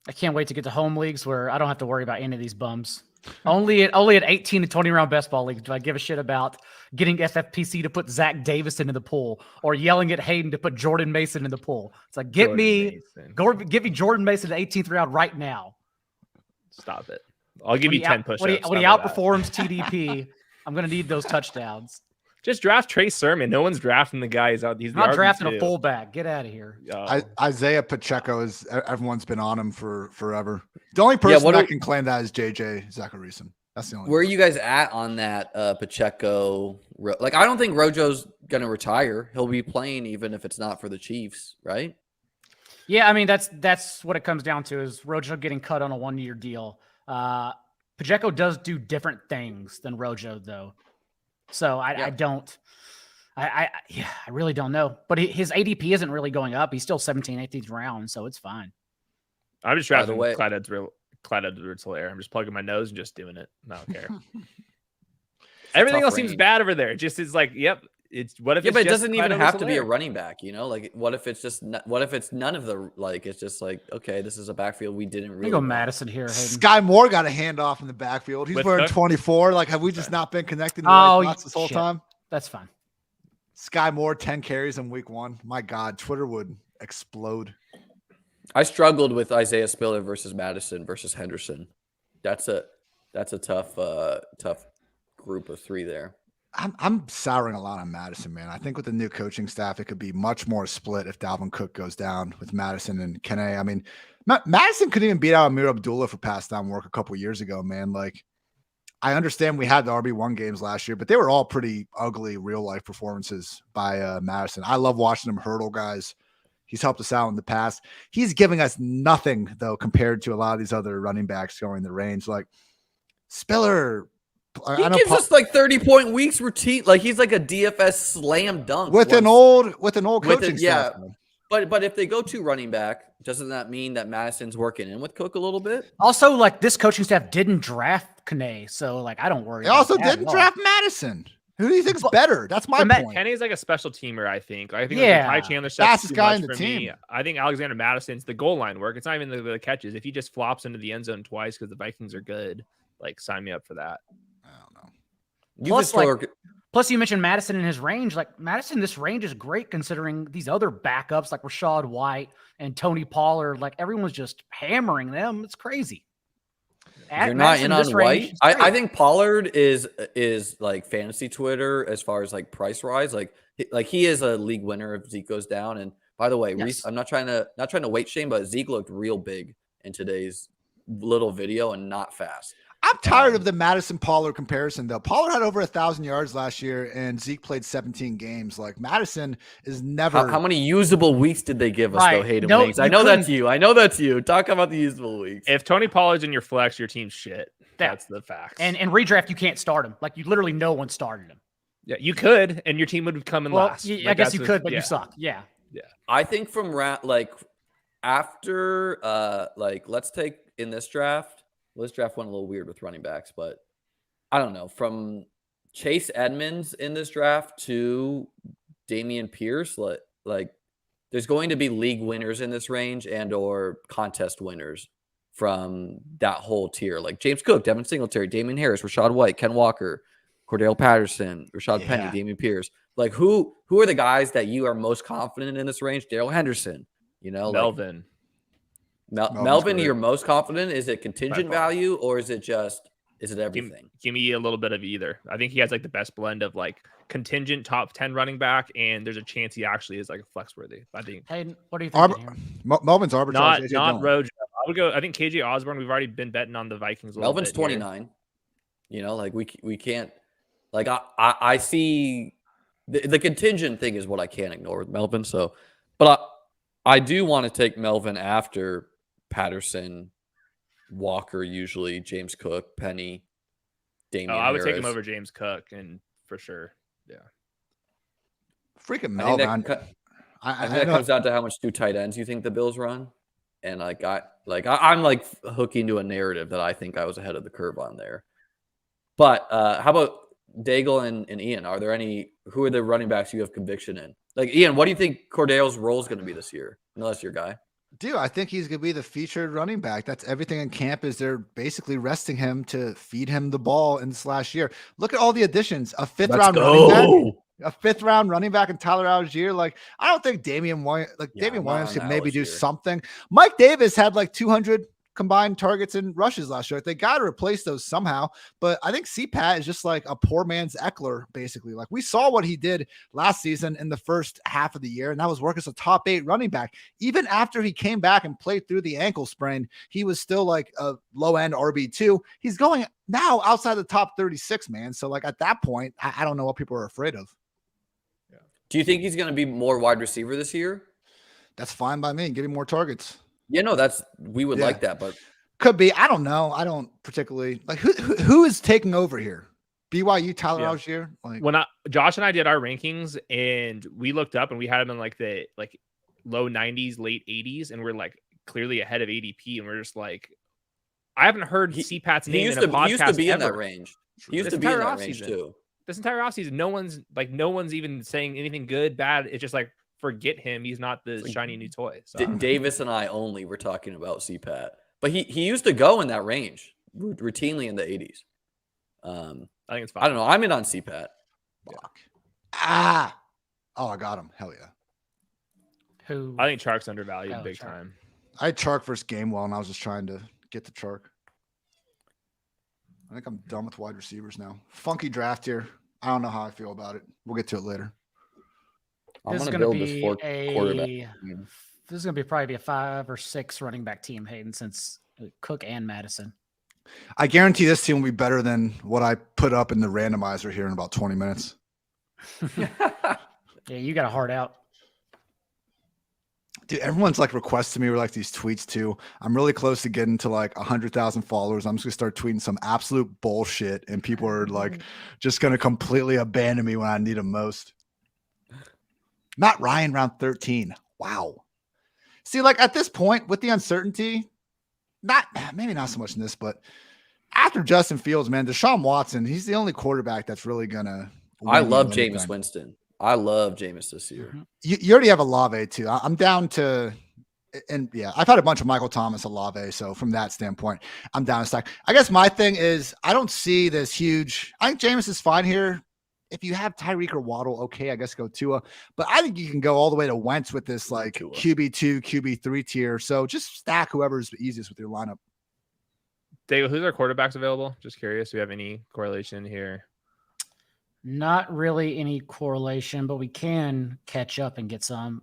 I can't wait to get to home leagues where I don't have to worry about any of these bums. Only at 18 to 20 round best ball leagues do I give a shit about getting FFPC to put Zach Davis into the pool, or yelling at Hayden to put Jordan Mason in the pool. It's like, give me Jordan Mason in the 18th round right now. Stop it. I'll give you 10 push-ups. When he outperforms TDP, I'm going to need those touchdowns. Just draft Trey Sermon. No one's drafting the guy. He's not drafting a fullback. Get out of here. Isaiah Pacheco everyone's been on him for forever. The only person that can claim that is JJ Zacharyson. That's the only. Where are you guys at on that Pacheco? Like, I don't think Rojo's gonna retire. He'll be playing even if it's not for the Chiefs, right? Yeah, I mean that's what it comes down to, is Rojo getting cut on a 1-year deal. Pacheco does do different things than Rojo though. So I really don't know. But his ADP isn't really going up. He's still 17th, 18th round, so it's fine. I'm just drafting Clyde Edwards-Helaire. I'm just plugging my nose and just doing it. I don't care. Everything else seems bad over there. It just is like, yep. It's what if? Yeah, but it doesn't even have to be a running back. Like, what if it's none of the, like, it's just like, okay, this is a backfield we didn't really. Go Madison here. Hayden. Sky Moore got a handoff in the backfield. He's wearing 24. Like, have we just not been connecting this whole time? That's fine. Sky Moore 10 carries in week 1. My God, Twitter would explode. I struggled with Isaiah Spiller versus Madison versus Henderson. That's a tough group of 3 there. I'm souring a lot on Madison, man. I think with the new coaching staff, it could be much more split if Dalvin Cook goes down with Madison and Kene. I mean, Madison couldn't even beat out Amir Abdullah for pass down work a couple years ago, man. Like, I understand we had the RB1 games last year, but they were all pretty ugly real life performances by Madison. I love watching him hurdle guys. He's helped us out in the past. He's giving us nothing though compared to a lot of these other running backs going the range. Like Spiller. He gives us like 30-point weeks routine. Like, he's like a DFS slam dunk with an old coaching staff. But if they go to running back, doesn't that mean that Madison's working in with Cook a little bit? Also, like, this coaching staff didn't draft Kene, so like, I don't worry. They also didn't draft Madison. Who do you think's better? That's my point. Kenny's like a special teamer, I think. I think Ty Chandler fastest guy in the team. I think Alexander Madison's the goal line work. It's not even the catches. If he just flops into the end zone twice because the Vikings are good, like, sign me up for that. Plus, you mentioned Madison in his range. Like, Madison, this range is great considering these other backups like Rachaad White and Tony Pollard. Like, everyone's just hammering them. It's crazy. You're not in on White. I think Pollard is like fantasy Twitter as far as like price rise. Like he is a league winner if Zeke goes down. And by the way, I'm not trying to weight shame, but Zeke looked real big in today's little video and not fast. I'm tired of the Madison Pollard comparison, though. Pollard had over 1,000 yards last year, and Zeke played 17 games. Like Madison is never. How many usable weeks did they give us, though, Hayden Winks? I know that's you. I know that's you. Talk about the usable weeks. If Tony Pollard's in your flex, your team's shit. That's the facts. And redraft, you can't start him. Like, you literally no one started him. Yeah, you could, and your team would come in last. I guess you could, but you suck. Yeah. I think from after let's take in this draft. This draft went a little weird with running backs, but I don't know. From Chase Edmonds in this draft to Dameon Pierce, like there's going to be league winners in this range and or contest winners from that whole tier. Like James Cook, Devin Singletary, Damian Harris, Rachaad White, Ken Walker, Cordell Patterson, Rashad Penny, Dameon Pierce. Like who are the guys that you are most confident in this range? Darrell Henderson, Melvin. Melvin, you're most confident? Is it contingent value or is it everything? Give me a little bit of either. I think he has like the best blend of like contingent top 10 running back, and there's a chance he actually is like a flex worthy. I think. Hayden, what do you think? Melvin's arbitrage. Not Rojo. I would go. I think KJ Osborne. We've already been betting on the Vikings. Melvin's 29. Like we can't. Like I see the contingent thing is what I can't ignore with Melvin. So, but I do want to take Melvin after Patterson, Walker, usually James Cook, Penny, Damian Harris. I would take him over James Cook, and for sure, yeah. Freaking Melvin. I think that comes down to how much two tight ends you think the Bills run, and I'm like hooking to a narrative that I think I was ahead of the curve on there. But how about Daigle and Ian? Are there who are the running backs you have conviction in? Like Ian, what do you think Cordell's role is going to be this year? Unless your guy. Dude, I think he's going to be the featured running back. That's everything in camp is they're basically resting him to feed him the ball in this last year. Look at all the additions. A fifth round running back in Tyler Algier. Like, I don't think Damian Williams could maybe do something. Mike Davis had like 200 combined targets and rushes last year. They got to replace those somehow. But I think CPAT is just like a poor man's Eckler, basically. Like we saw what he did last season in the first half of the year, and that was work as a top 8 running back. Even after he came back and played through the ankle sprain, he was still like a low end RB2. He's going now outside the top 36, man. So like at that point, I don't know what people are afraid of. Yeah. Do you think he's going to be more wide receiver this year? That's fine by me. Give him more targets. Yeah, no, we would like that, but could be. I don't know. I don't particularly like who is taking over here. BYU, Tyler Algier. Like when Josh and I did our rankings, and we looked up and we had him in like the low 90s, late 80s, and we're like clearly ahead of ADP, and we're just like, I haven't heard CPAT's name in a podcast. He used to be ever. in that range. He used to be in that range too. This entire offseason, no one's even saying anything good, bad. It's just like, forget him. He's not the shiny new toy. So. Davis and I only were talking about CPAT, but he used to go in that range routinely in the 80s. I think it's fine. I don't know. I'm in on CPAT. Yeah. I got him. Hell yeah. Who? I think Chark's undervalued big time. I had Chark versus Gamewell, and I was just trying to get to Chark. I think I'm done with wide receivers now. Funky draft here. I don't know how I feel about it. We'll get to it later. This is going to be probably a 5 or 6 running back team, Hayden, since Cook and Madison. I guarantee this team will be better than what I put up in the randomizer here in about 20 minutes. Yeah, you got a heart out. Dude, everyone's like requesting me like these tweets too. I'm really close to getting to like 100,000 followers. I'm just gonna start tweeting some absolute bullshit, and people are like just gonna completely abandon me when I need them most. Matt Ryan, round 13. Wow. See, like at this point with the uncertainty, maybe not so much in this, but after Justin Fields, man, Deshaun Watson, he's the only quarterback that's really gonna. I love Jameis Winston. I love Jameis this year. You already have Olave too. I'm down to, and yeah, I've had a bunch of Michael Thomas, Olave. So from that standpoint, I'm down to stack. I guess my thing is I don't see this huge. I think Jameis is fine here. If you have Tyreek or Waddle, okay, I guess go Tua. But I think you can go all the way to Wentz with this like QB2, QB3 tier. So just stack whoever's easiest with your lineup. Dave, who's our quarterbacks available? Just curious. Do we have any correlation here? Not really any correlation, but we can catch up and get some.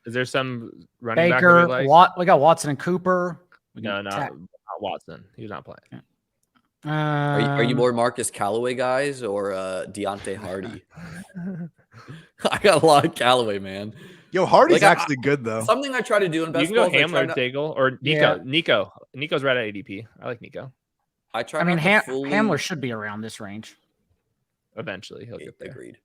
Is there some running Baker, back we like? We got Watson and Cooper. No, not Watson. He's not playing. Are you more Marcus Callaway guys or Deontay Hardy? I got a lot of Callaway, man. Yo, Hardy's actually good though. Something I try to do in you can basketball. go Hamler, Daigle, or Nico. Yeah. Nico's right at ADP. I like Nico. I mean, Hamler should be around this range. Eventually, he'll get there. Agreed.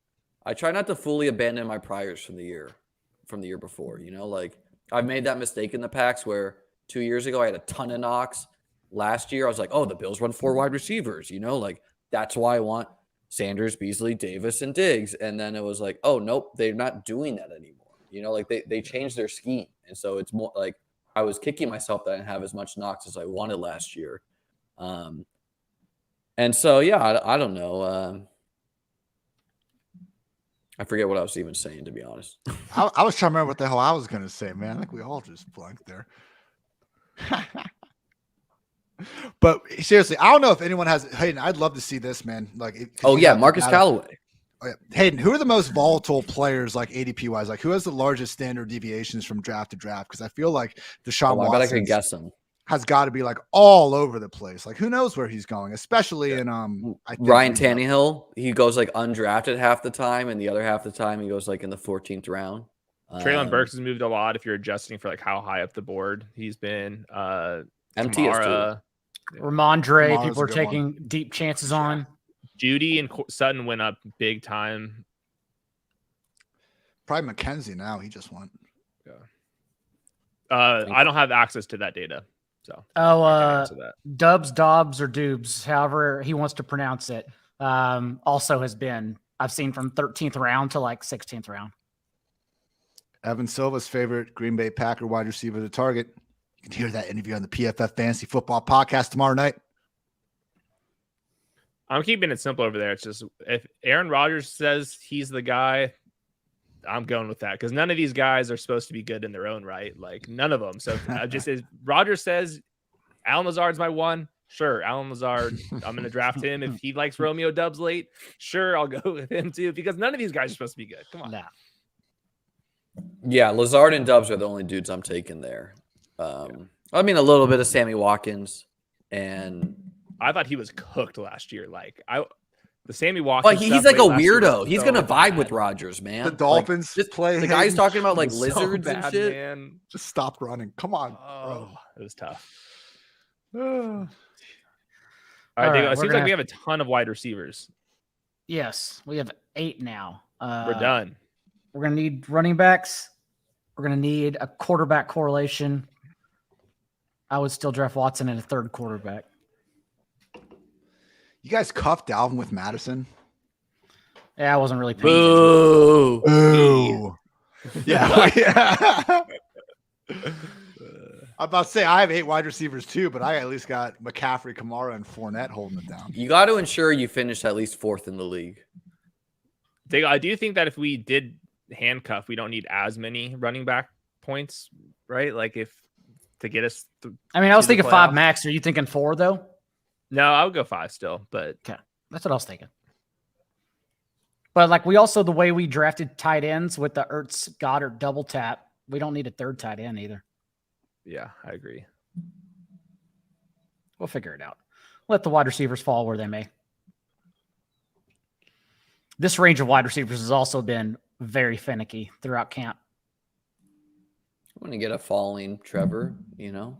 I try not to fully abandon my priors from the year before. You know, like I've made that mistake in the packs where 2 years ago I had a ton of knocks. Last year I was like, oh, the Bills run 4 wide receivers. You know, like that's why I want Sanders, Beasley, Davis, and Diggs. And then it was like, oh, nope, they're not doing that anymore. You know, like they changed their scheme. And so it's more like I was kicking myself that I didn't have as much knocks as I wanted last year. And so, yeah, I don't know. I forget what I was even saying, to be honest. I was trying to remember what the hell I was going to say, man. I think we all just blanked there. But seriously, I don't know if anyone has Hayden. I'd love to see this, man. Like, Marcus Callaway. Oh, yeah. Hayden, who are the most volatile players, like ADP wise? Like, who has the largest standard deviations from draft to draft? Because I feel like Deshaun Watson, I bet I can guess him. Has got to be like all over the place. Like, who knows where he's going? Especially in I think Ryan Tannehill. He goes like undrafted half the time, and the other half the time he goes like in the 14th round. Traylon Burks has moved a lot. If you're adjusting for like how high up the board he's been, MTS Ramondre, people are taking deep chances on. Judy and Sutton went up big time. Probably McKenzie now. He just went. Yeah. I don't have access to that data. So Dobbs or Dubes, however he wants to pronounce it, also has been, I've seen from 13th round to like 16th round. Evan Silva's favorite Green Bay Packer wide receiver to target. You can hear that interview on the PFF Fantasy Football Podcast tomorrow night. I'm keeping it simple over there. It's just if Aaron Rodgers says he's the guy, I'm going with that because none of these guys are supposed to be good in their own right. Like none of them. So just as Rodgers says, Allen Lazard's my one. Sure, Allen Lazard. I'm going to draft him. If he likes Romeo Doubs late, sure, I'll go with him too because none of these guys are supposed to be good. Come on. Nah. Yeah, Lazard and Doubs are the only dudes I'm taking there. I mean, a little bit of Sammy Watkins, and I thought he was cooked last year. Like the Sammy Watkins. But he's like a weirdo. He's gonna vibe with Rodgers, man. The Dolphins like, play. The guy's talking about like lizards so bad, and shit. Man. Just stop running. Come on. Oh, it was tough. All right, it seems like we have a ton of wide receivers. Yes, we have 8 now. We're done. We're gonna need running backs. We're gonna need a quarterback correlation. I would still draft Watson in a third quarterback. You guys cuffed Dalvin with Madison? Yeah, I wasn't really paying Boo. Ooh. Yeah. I'm about to say I have 8 wide receivers too, but I at least got McCaffrey, Kamara, and Fournette holding it down. You got to ensure you finish at least 4th in the league. I do think that if we did handcuff, we don't need as many running back points, right? Like to get us. I mean, I was thinking 5 max. Are you thinking 4 though? No, I would go 5 still, but okay, that's what I was thinking. But like we also the way we drafted tight ends with the Ertz Goddard double tap, we don't need a third tight end either. Yeah, I agree. We'll figure it out. Let the wide receivers fall where they may. This range of wide receivers has also been very finicky throughout camp. I'm going to get a falling Trevor, you know?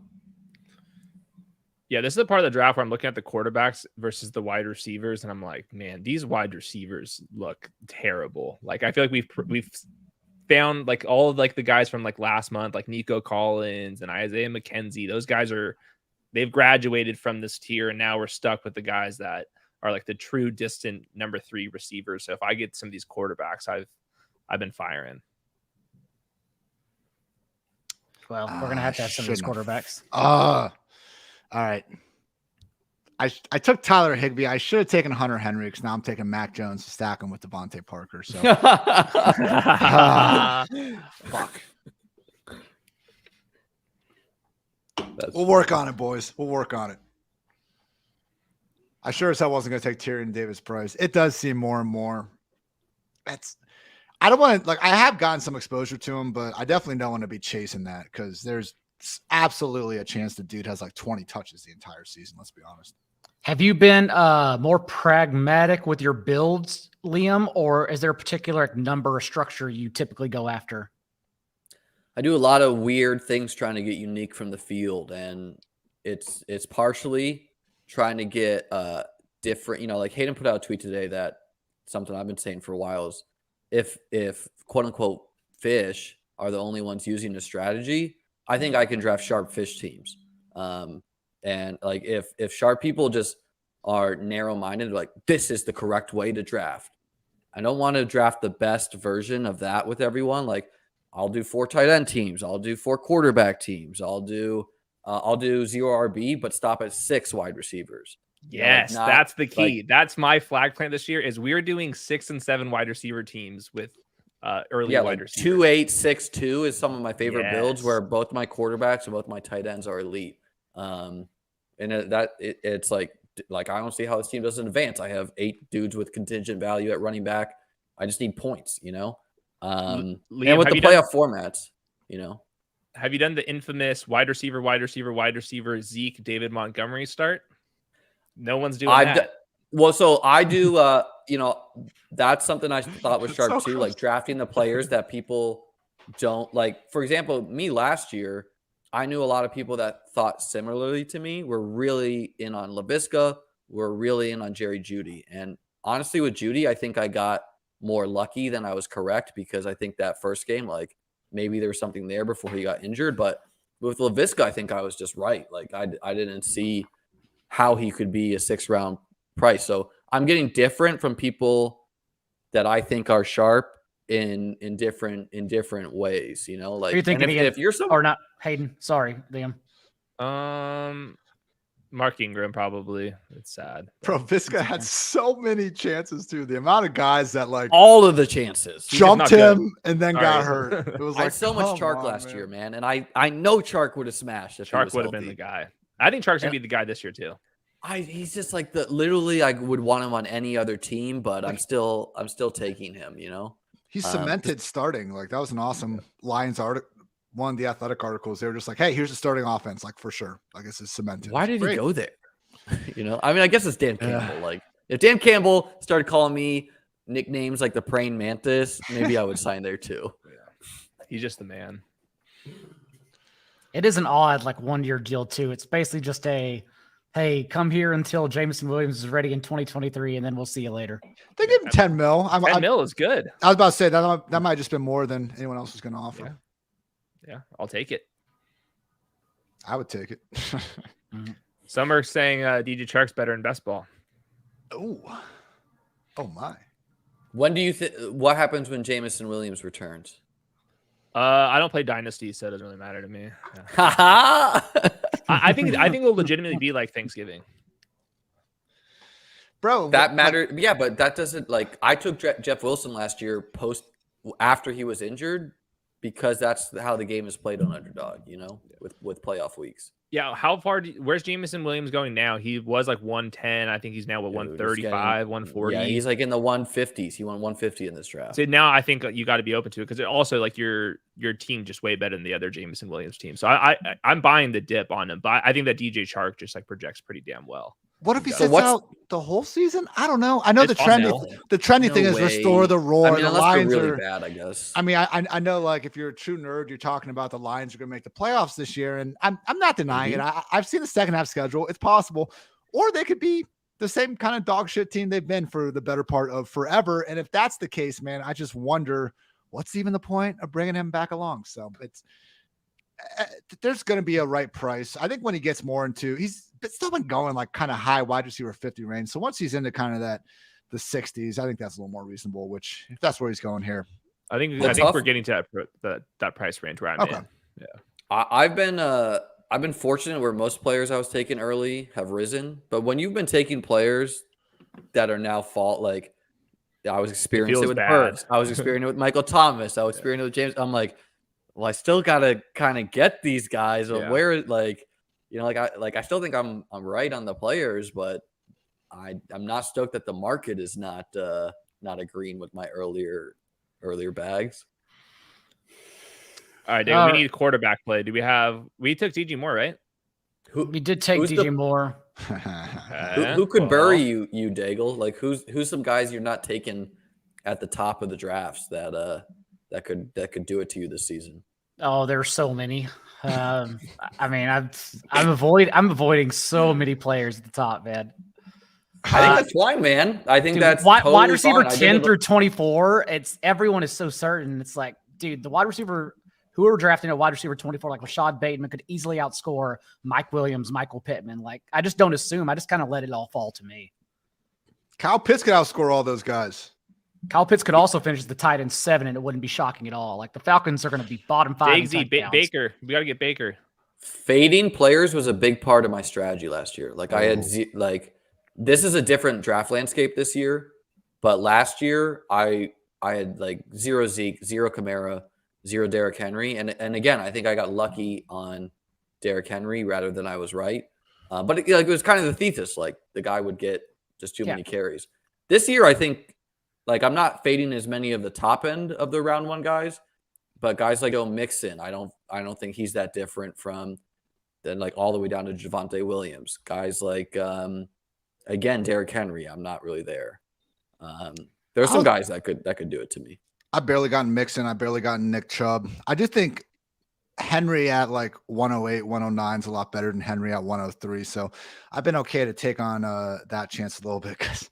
Yeah, this is the part of the draft where I'm looking at the quarterbacks versus the wide receivers, and I'm like, man, these wide receivers look terrible. Like, I feel like we've found like all of like the guys from like last month, like Nico Collins and Isaiah McKenzie. Those guys they've graduated from this tier, and now we're stuck with the guys that are like the true distant number 3 receivers. So if I get some of these quarterbacks, I've been firing. Well, we're gonna have to have some of these quarterbacks. All right. I took Tyler Higbee. I should have taken Hunter Henry because now I'm taking Mac Jones to stack him with Devontae Parker. So fuck. We'll work on it, boys. We'll work on it. I sure as hell wasn't going to take Tyrion Davis-Price. It does seem more and more. I don't want to, like, I have gotten some exposure to him, but I definitely don't want to be chasing that because there's absolutely a chance the dude has like 20 touches the entire season. Let's be honest. Have you been more pragmatic with your builds, Liam, or is there a particular number or structure you typically go after? I do a lot of weird things trying to get unique from the field, and it's partially trying to get different. Like Hayden put out a tweet today that something I've been saying for a while is if quote unquote fish are the only ones using the strategy, I think I can draft sharp fish teams. And like if sharp people just are narrow minded, like this is the correct way to draft. I don't want to draft the best version of that with everyone. Like I'll do 4 tight end teams. I'll do 4 quarterback teams. I'll do 0 RB, but stop at 6 wide receivers. Yes, that's the key. That's my flag plan this year. Is we're doing 6 and 7 wide receiver teams with early wide receivers. 2-8, 6-2 is some of my favorite builds where both my quarterbacks and both my tight ends are elite. And it's like I don't see how this team doesn't advance. I have 8 dudes with contingent value at running back. I just need points, Liam, and with the playoff formats, Have you done the infamous wide receiver, Zeke, David Montgomery start? No one's doing that. So I do, that's something I thought was sharp too, like drafting the players that people don't like. For example, me last year, I knew a lot of people that thought similarly to me were really in on LaVisca, were really in on Jerry Jeudy. And honestly, with Jeudy, I think I got more lucky than I was correct because I think that first game, like maybe there was something there before he got injured. But with LaVisca, I think I was just right. Like I didn't see how he could be a 6th-round price. So I'm getting different from people that I think are sharp in different ways, like, are you thinking if you're or not Hayden, sorry, Liam. Mark Ingram, probably. It's sad. Bro, Visca had so many chances too. The amount of guys that like all of the chances jumped him and then got hurt. It was I like had so much Chark last year, man. And I know Chark would have smashed if Chark would have been the guy. I think Chark's gonna be the guy this year too. He's just like literally I would want him on any other team, but I'm still taking him, He's cemented starting. Like that was an awesome Lions article. One of the Athletic articles, they were just like, hey, here's the starting offense, like for sure. I guess it's cemented. Why did he go there? I mean, I guess it's Dan Campbell. Like if Dan Campbell started calling me nicknames like the praying mantis, maybe I would sign there too. Yeah. He's just the man. It is an odd, like 1-year deal too. It's basically just hey, come here until Jameson Williams is ready in 2023, and then we'll see you later. They give him 10 mil. 10 mil is good. I was about to say that might have just been more than anyone else was going to offer. Yeah, I'll take it. I would take it. Some are saying DJ Chark's better in best ball. Oh my. When do you think? What happens when Jameson Williams returns? I don't play Dynasty, so it doesn't really matter to me. Yeah. I think it will legitimately be like Thanksgiving. Bro, that mattered. Yeah, but that doesn't like I took Jeff Wilson last year after he was injured because that's how the game is played on Underdog, with playoff weeks. Yeah, where's Jameson Williams going now? He was like 110. I think he's now at 135, 140. Yeah, he's like in the 150s. He won 150 in this draft. So now I think you got to be open to it because it also like your team just way better than the other Jameson Williams team. So I'm buying the dip on him, but I think that DJ Chark just like projects pretty damn well. What if he sits out the whole season? I don't know. I know the trendy thing is restore the roar. I mean, the Lions really bad, I guess. I mean, I know like if you're a true nerd, you're talking about the Lions are going to make the playoffs this year, and I'm not denying it. I've seen the second half schedule. It's possible, or they could be the same kind of dog shit team they've been for the better part of forever. And if that's the case, man, I just wonder what's even the point of bringing him back along. So there's going to be a right price. I think when he gets more into, he's still been going like kind of high wide receiver 50 range. So once he's into kind of the 60s, I think that's a little more reasonable, which if that's where he's going here. I think we're getting to that price range where I'm in. Yeah. I've been fortunate where most players I was taking early have risen, but when you've been taking players that are now like I was experiencing it with Hurts, I was experiencing it with Michael Thomas, I was experiencing it with James. I'm like, well, I still gotta kind of get these guys. Where I still think I'm right on the players, but I'm not stoked that the market is not agreeing with my earlier bags. All right, Dave, we need quarterback play. We took DJ Moore, right? We did take DJ Moore. Who could bury you, Daigle? Like who's some guys you're not taking at the top of the drafts that could do it to you this season? Oh, there's so many. I mean, I'm avoiding so many players at the top, man. I think that's fine, man. I think that's wide totally receiver fine. 10 through 24. Everyone is so certain. It's like, dude, the wide receiver who are drafting at wide receiver 24, like Rashad Bateman, could easily outscore Mike Williams, Michael Pittman. Like, I just don't assume. I just kind of let it all fall to me. Kyle Pitts could outscore all those guys. Kyle Pitts could also finish the tight end 7, and it wouldn't be shocking at all. Like, the Falcons are going to be bottom 5. Baker. We got to get Baker. Fading players was a big part of my strategy last year. Like, I had this is a different draft landscape this year, but last year I had like 0 Zeke, 0 Kamara, 0 Derrick Henry, and again I think I got lucky on Derrick Henry rather than I was right. But it was kind of the thesis, like the guy would get just too many carries. This year I think like I'm not fading as many of the top end of the round 1 guys, but guys like Joe Mixon, I don't think he's that different from then like all the way down to Javonte Williams. Guys like again, Derrick Henry, I'm not really there. There's some guys that could do it to me. I barely gotten Mixon. I barely gotten Nick Chubb. I do think Henry at like 108, 109 is a lot better than Henry at 103. So I've been okay to take on that chance a little bit because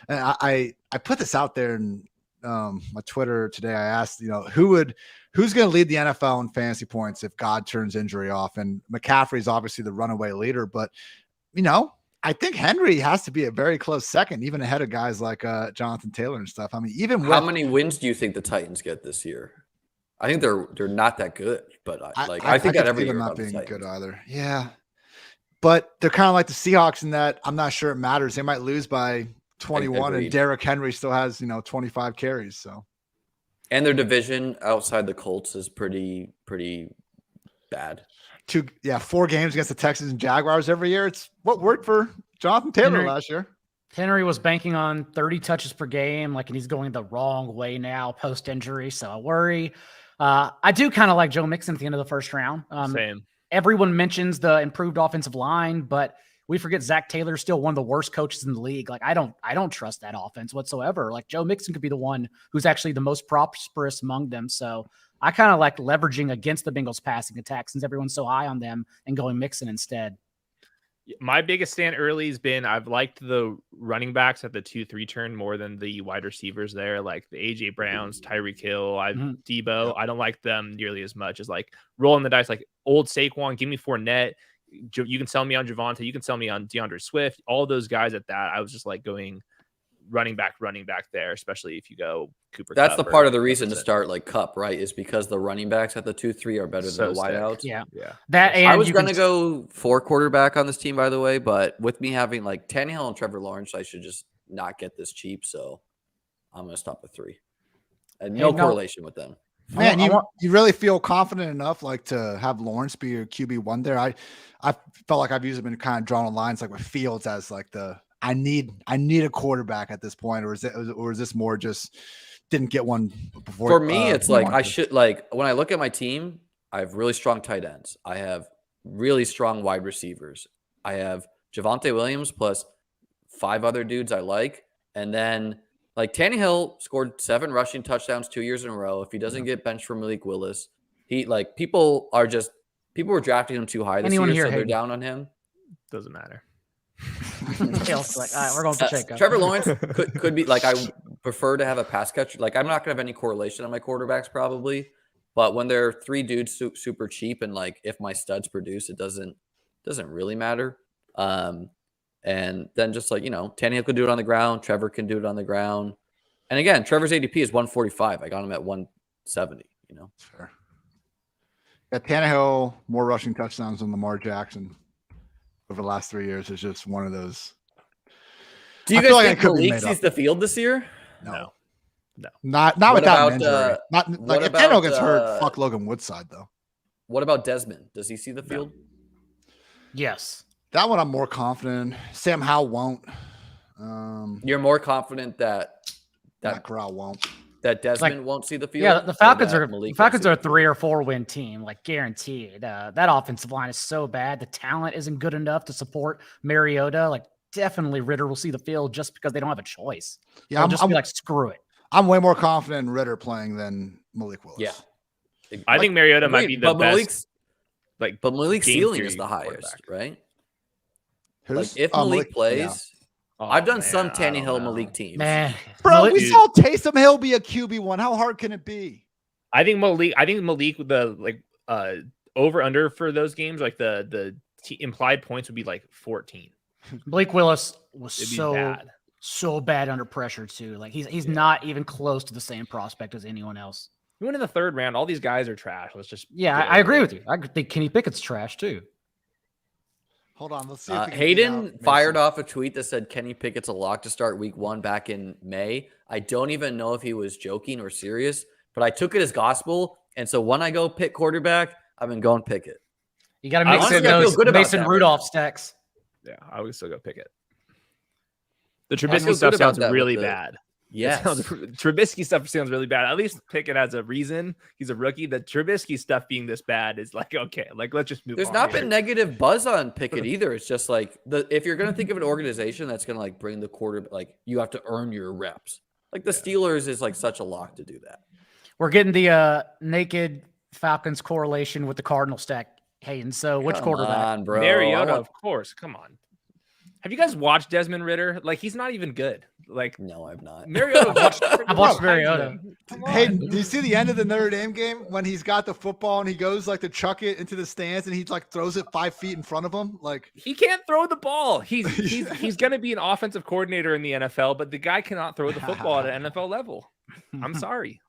I put this out there in my Twitter today. I asked, who's going to lead the NFL in fantasy points if God turns injury off? And McCaffrey's obviously the runaway leader, but I think Henry has to be a very close second, even ahead of guys like Jonathan Taylor and stuff. I mean, how many wins do you think the Titans get this year? I think they're not that good, but I think that every year not being good either. Yeah, but they're kind of like the Seahawks in that I'm not sure it matters. They might lose by 21, and Derrick Henry still has 25 carries. So, and their division outside the Colts is pretty bad. 4 games against the Texans and Jaguars every year. It's what worked for Jonathan Taylor last year. Henry was banking on 30 touches per game, and he's going the wrong way now post-injury. So I worry. I do kind of like Joe Mixon at the end of the first round. Same. Everyone mentions the improved offensive line, but we forget Zach Taylor's still one of the worst coaches in the league. Like I don't trust that offense whatsoever. Like Joe Mixon could be the one who's actually the most prosperous among them. So I kind of like leveraging against the Bengals passing attack since everyone's so high on them and going Mixon instead. My biggest stand early has been I've liked the running backs at the 2-3 turn more than the wide receivers there, like the AJ Browns, Tyreek Hill, Debo. I don't like them nearly as much as like rolling the dice, like old Saquon, give me Fournette. You can sell me on Javonte. You can sell me on DeAndre Swift. All those guys at that, I was just like going running back there, especially if you go Cooper. That's the part of the reason to start like Kupp, right? Is because the running backs at the 2-3 are better than the wideouts. Yeah. That and I was going to go 4 quarterback on this team, by the way, but with me having like Tannehill and Trevor Lawrence, I should just not get this cheap. So I'm going to stop at 3. And no correlation with them. Man, you really feel confident enough like to have Lawrence be your QB1 there? I felt like I've usually been kind of drawing lines like with Fields as like I need a quarterback at this point, or is this more just didn't get one before? For me, it's like I should like when I look at my team, I have really strong tight ends. I have really strong wide receivers. I have Javonte Williams plus 5 other dudes I like, and then like Tannehill scored 7 rushing touchdowns 2 years in a row. If he doesn't get benched for Malik Willis, people were drafting him too high this year, so they're down on him. Doesn't matter. Like, all right, we're going to shake up. Trevor Lawrence could be like I prefer to have a pass catcher. Like I'm not gonna have any correlation on my quarterbacks probably, but when there are 3 dudes super cheap and like if my studs produce, it doesn't really matter. And then just like Tannehill could do it on the ground, Trevor can do it on the ground, and again Trevor's ADP is 145. I got him at 170. Fair. Yeah, Tannehill more rushing touchdowns than Lamar Jackson over the last 3 years is just one of those. Do you guys think Malik sees the field this year? No. Not without an injury. Not like if Tannehill gets hurt, fuck Logan Woodside though. What about Desmond? Does he see the field? Yes. That one I'm more confident in. Sam Howell won't. You're more confident that Matt Corral won't. that Desmond won't see the field. Yeah, the Falcons are a 3 or 4 win team, like guaranteed. That offensive line is so bad. The talent isn't good enough to support Mariota. Like, definitely Ritter will see the field just because they don't have a choice. Yeah, I'm just be like, screw it. I'm way more confident in Ritter playing than Malik Willis. Yeah, I think Mariota might be the best. But Malik's ceiling is the highest, right? Who's? Like if Malik plays, I've done some Tannehill Malik teams. Man, bro, we saw Taysom Hill be a QB1. How hard can it be? I think Malik with the over under for those games, like the implied points would be like 14. Blake Willis was so bad under pressure too. Like he's not even close to the same prospect as anyone else. We went in the 3rd round. All these guys are trash. Let's just I agree with you. I think Kenny Pickett's trash too. Hold on, let's see. If Hayden fired off a tweet that said Kenny Pickett's a lock to start week 1 back in May. I don't even know if he was joking or serious, but I took it as gospel. And so when I go pick quarterback, I've been going Pickett. You got to mix in those Mason Rudolph stacks. Yeah, I would still go Pickett. The Trubisky stuff sounds really bad. Yes. Trubisky stuff sounds really bad. At least Pickett has a reason. He's a rookie. The Trubisky stuff being this bad is like, okay, like let's just move on. There's not been negative buzz on Pickett either. It's just like if you're going to think of an organization that's going to like bring the quarter, like you have to earn your reps. Like the Steelers is like such a lock to do that. We're getting the naked Falcons correlation with the Cardinal stack, Hayden. So which quarterback? Come on, bro. Mariota, of course. Come on. Have you guys watched Desmond Ritter? Like, he's not even good. Like, no, I've not. Mariota. I've watched Mariota. Hey, do you see the end of the Notre Dame game when he's got the football and he goes like to chuck it into the stands and he like throws it 5 feet in front of him? Like he can't throw the ball. He's going to be an offensive coordinator in the NFL, but the guy cannot throw the football at an NFL level. I'm sorry.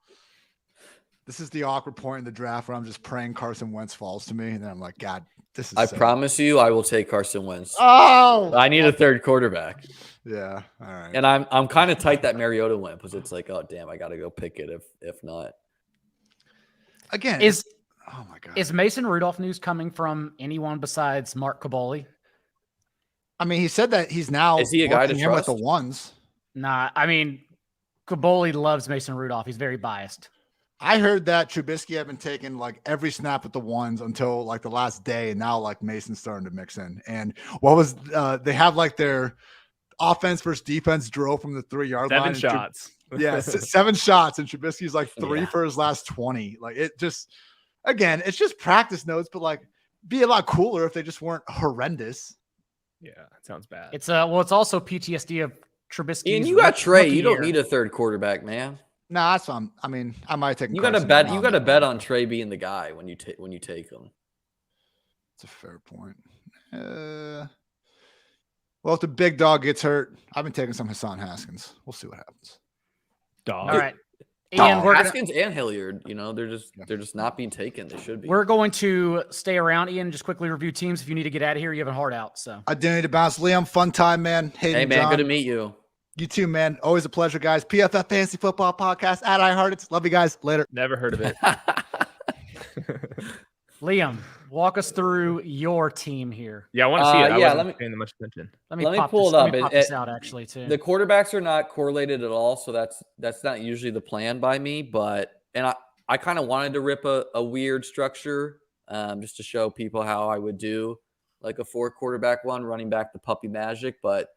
This is the awkward point in the draft where I'm just praying Carson Wentz falls to me, and then I'm like, God, this is. I promise you, I will take Carson Wentz. Oh, I need a 3rd quarterback. Yeah, all right. And I'm kind of tight that Mariota went because it's like, oh damn, I got to go pick it if not. Again, oh my God, is Mason Rudolph news coming from anyone besides Mark Kaboly? I mean, he said that he's now is he a guy to trust? With the ones? Nah, I mean, Kaboly loves Mason Rudolph. He's very biased. I heard that Trubisky had been taking like every snap with the ones until like the last day, and now like Mason's starting to mix in. And what was they have like their offense versus defense drill from the 3-yard line. 7 shots. 7 shots, and Trubisky's like 3 for his last 20. Like it just, again, it's just practice notes, but like be a lot cooler if they just weren't horrendous. Yeah, it sounds bad. It's it's also PTSD of Trubisky. And you got Trey. You don't need a 3rd quarterback, man. Nah, that's fine. I mean, I might take. You got to bet. You got to bet on Trey being the guy when you take him. It's a fair point. Well, if the big dog gets hurt, I've been taking some Hassan Haskins. We'll see what happens. Dog. All right. Ian, Haskins and Hilliard, they're just not being taken. They should be. We're going to stay around, Ian. Just quickly review teams. If you need to get out of here, you have a heart out. So I do need to bounce. Liam, fun time, man. Hey, man, John. good to meet you. You too, man. Always a pleasure, guys. PFF Fantasy Football Podcast at Hartitz. Love you guys. Later. Never heard of it. Liam, walk us through your team here. Yeah, I want to see it. Let me paying much attention. Let me pull it up. Let me pop this out actually too. The quarterbacks are not correlated at all, so that's not usually the plan by me. I kind of wanted to rip a weird structure just to show people how I would do like a 4 quarterback one, running back the puppy magic, but.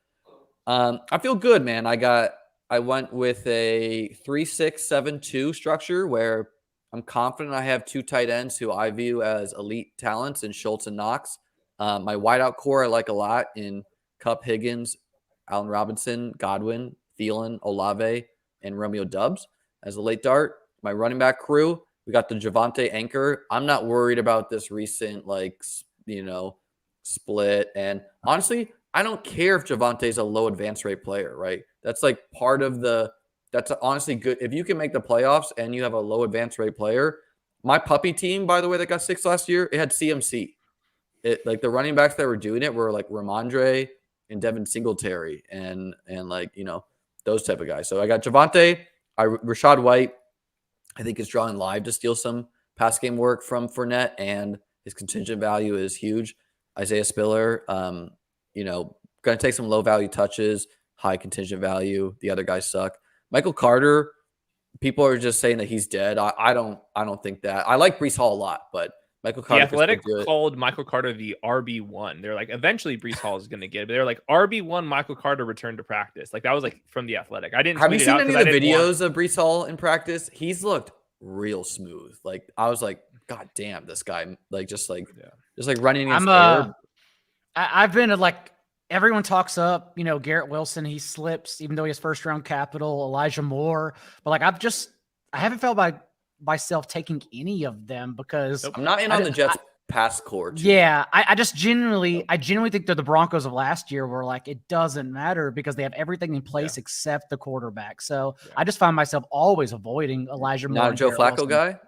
I feel good, man. I went with a 3-6-7-2 structure where I'm confident I have 2 tight ends who I view as elite talents in Schultz and Knox. My wideout core I like a lot in Kupp, Higgins, Allen Robinson, Godwin, Thielen, Olave, and Romeo Doubs as a late dart. My running back crew, we got the Javonte anchor. I'm not worried about this recent split. And honestly, I don't care if Javonte's a low advance rate player, right? That's like part of that's honestly good. If you can make the playoffs and you have a low advance rate player, my puppy team, by the way, that got 6 last year, it had CMC. Like the running backs that were doing it were like Ramondre and Devin Singletary and those type of guys. So I got Javonte, Rashad White, I think is drawing live to steal some pass game work from Fournette, and his contingent value is huge. Isaiah Spiller, going to take some low value touches, high contingent value. The other guys suck. Michael Carter, people are just saying that he's dead. I don't think that. I like Breece Hall a lot, but Michael Carter. The Athletic called Michael Carter the RB1. They're like, eventually Breece Hall is going to get it. But they're like, RB1 Michael Carter returned to practice. Like that was like from the Athletic. I didn't. Have you seen any of the videos of Breece Hall in practice? He's looked real smooth. Like I was like, God damn, this guy just running against air. I've been like, everyone talks up, Garrett Wilson, he slips, even though he has first round capital, Elijah Moore. But like, I haven't felt myself taking any of them because I'm not in on the Jets pass court. Yeah. I genuinely think they're the Broncos of last year where like, it doesn't matter because they have everything in place except the quarterback. So I just find myself always avoiding Elijah Moore. Not a Joe Flacco guy?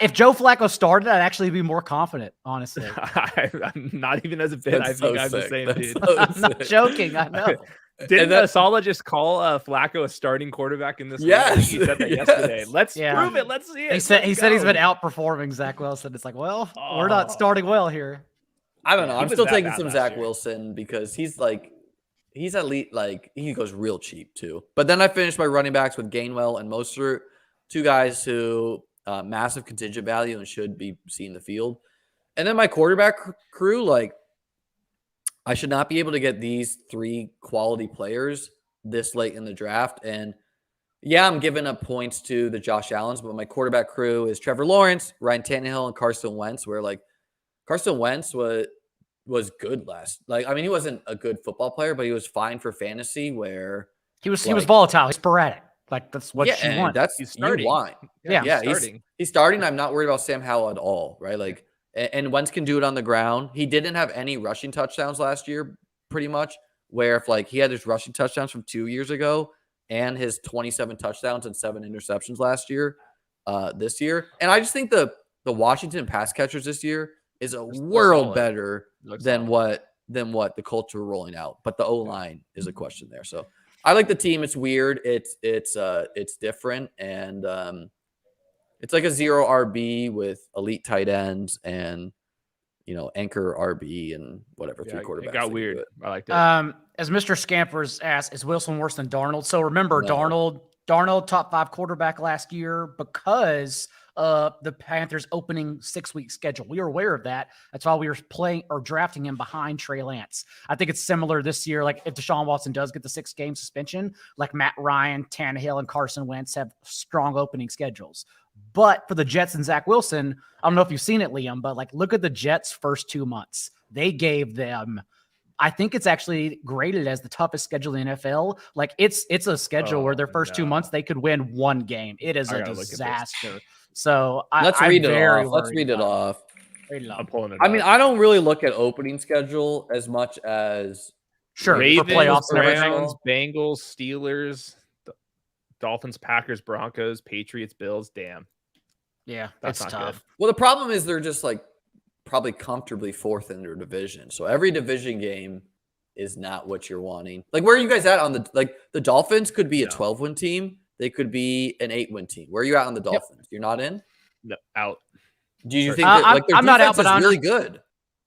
If Joe Flacco started, I'd actually be more confident, honestly. I'm not even as a fit. I think I'm the same dude. I'm not joking. I know. Didn't Saleh just call Flacco a starting quarterback in this game? Yes. He said that yesterday. Let's prove it. Let's see it. He said he's been outperforming Zach Wilson. It's like, well, we're not starting well here. I don't know. I'm still taking some Zach Wilson because he's at least like he goes real cheap too. But then I finished my running backs with Gainwell and Mostert, two guys who massive contingent value and should be seeing the field. And then my quarterback crew, like I should not be able to get these three quality players this late in the draft. And yeah, I'm giving up points to the Josh Allens, but my quarterback crew is Trevor Lawrence, Ryan Tannehill, and Carson Wentz, where like Carson Wentz was good last. Like, I mean, he wasn't a good football player, but he was fine for fantasy where he was volatile. He's sporadic. Like that's what you want. That's he's starting. You want. Yeah, he's starting. I'm not worried about Sam Howell at all, right? Like, and Wentz can do it on the ground. He didn't have any rushing touchdowns last year, pretty much. Where if like he had his rushing touchdowns from 2 years ago and his 27 touchdowns and 7 interceptions last year, this year, and I just think the Washington pass catchers this year is a world better than what the Colts were rolling out. But the O-line is a question there. So I like the team. It's weird. It's different. And it's like a 0 RB with elite tight ends and, anchor RB and whatever, 3 quarterbacks. It got weird. I like that. As Mr. Scampers asked, is Wilson worse than Darnold? So remember, no. Darnold top 5 quarterback last year because the Panthers opening 6-week schedule. We were aware of that. That's why we were playing or drafting him behind Trey Lance. I think it's similar this year. Like if Deshaun Watson does get the 6-game suspension, like Matt Ryan, Tannehill, and Carson Wentz have strong opening schedules. But for the Jets and Zach Wilson, I don't know if you've seen it, Liam, but like look at the Jets' first 2 months. They gave them, I think it's actually graded as the toughest schedule in the NFL. Like it's a schedule where their first 2 months they could win 1 game. It is a disaster. So let's read it off. I'm pulling it. I mean, I don't really look at opening schedule as much as Ravens, for playoffs, Browns, Bengals, Steelers, Dolphins, Packers, Broncos, Patriots, Bills. Damn. Yeah, that's tough. Good. Well, the problem is they're just like probably comfortably 4th in their division. So every division game is not what you're wanting. Like, where are you guys at on the Dolphins could be a 12-win team. They could be an 8-win team. Where are you at on the Dolphins? Yep. You're not in? No, out. Do you think that their I'm not out, but I'm really good?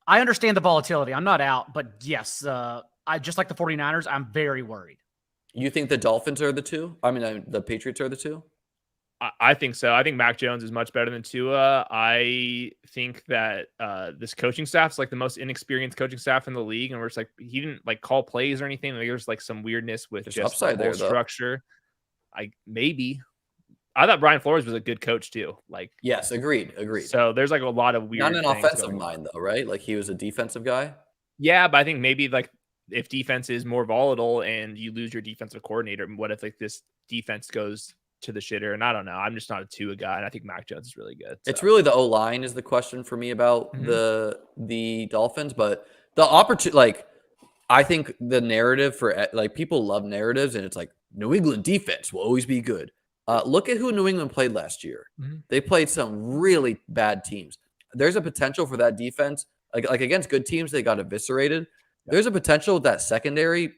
I understand the volatility. I'm not out, but yes, I just like the 49ers. I'm very worried. You think the Dolphins are the 2? I mean, the Patriots are the 2? I think so. I think Mac Jones is much better than Tua. I think that this coaching staff is like the most inexperienced coaching staff in the league, and we're just like he didn't like call plays or anything. Like, there's like some weirdness with just upside there structure. I thought Brian Flores was a good coach too. Like, yes, agreed. So there's like a lot of weird. Not an offensive mind though, right? Like he was a defensive guy. Yeah, but I think maybe like if defense is more volatile and you lose your defensive coordinator, what if like this defense goes to the shitter? And I don't know. I'm just not a Tua guy, and I think Mac Jones is really good. So. It's really the O-line is the question for me about the Dolphins, but the opportunity, like I think the narrative for like people love narratives, and it's like New England defense will always be good. Look at who New England played last year. They played some really bad teams. There's a potential for that defense, like against good teams, they got eviscerated. Yeah. There's a potential with that secondary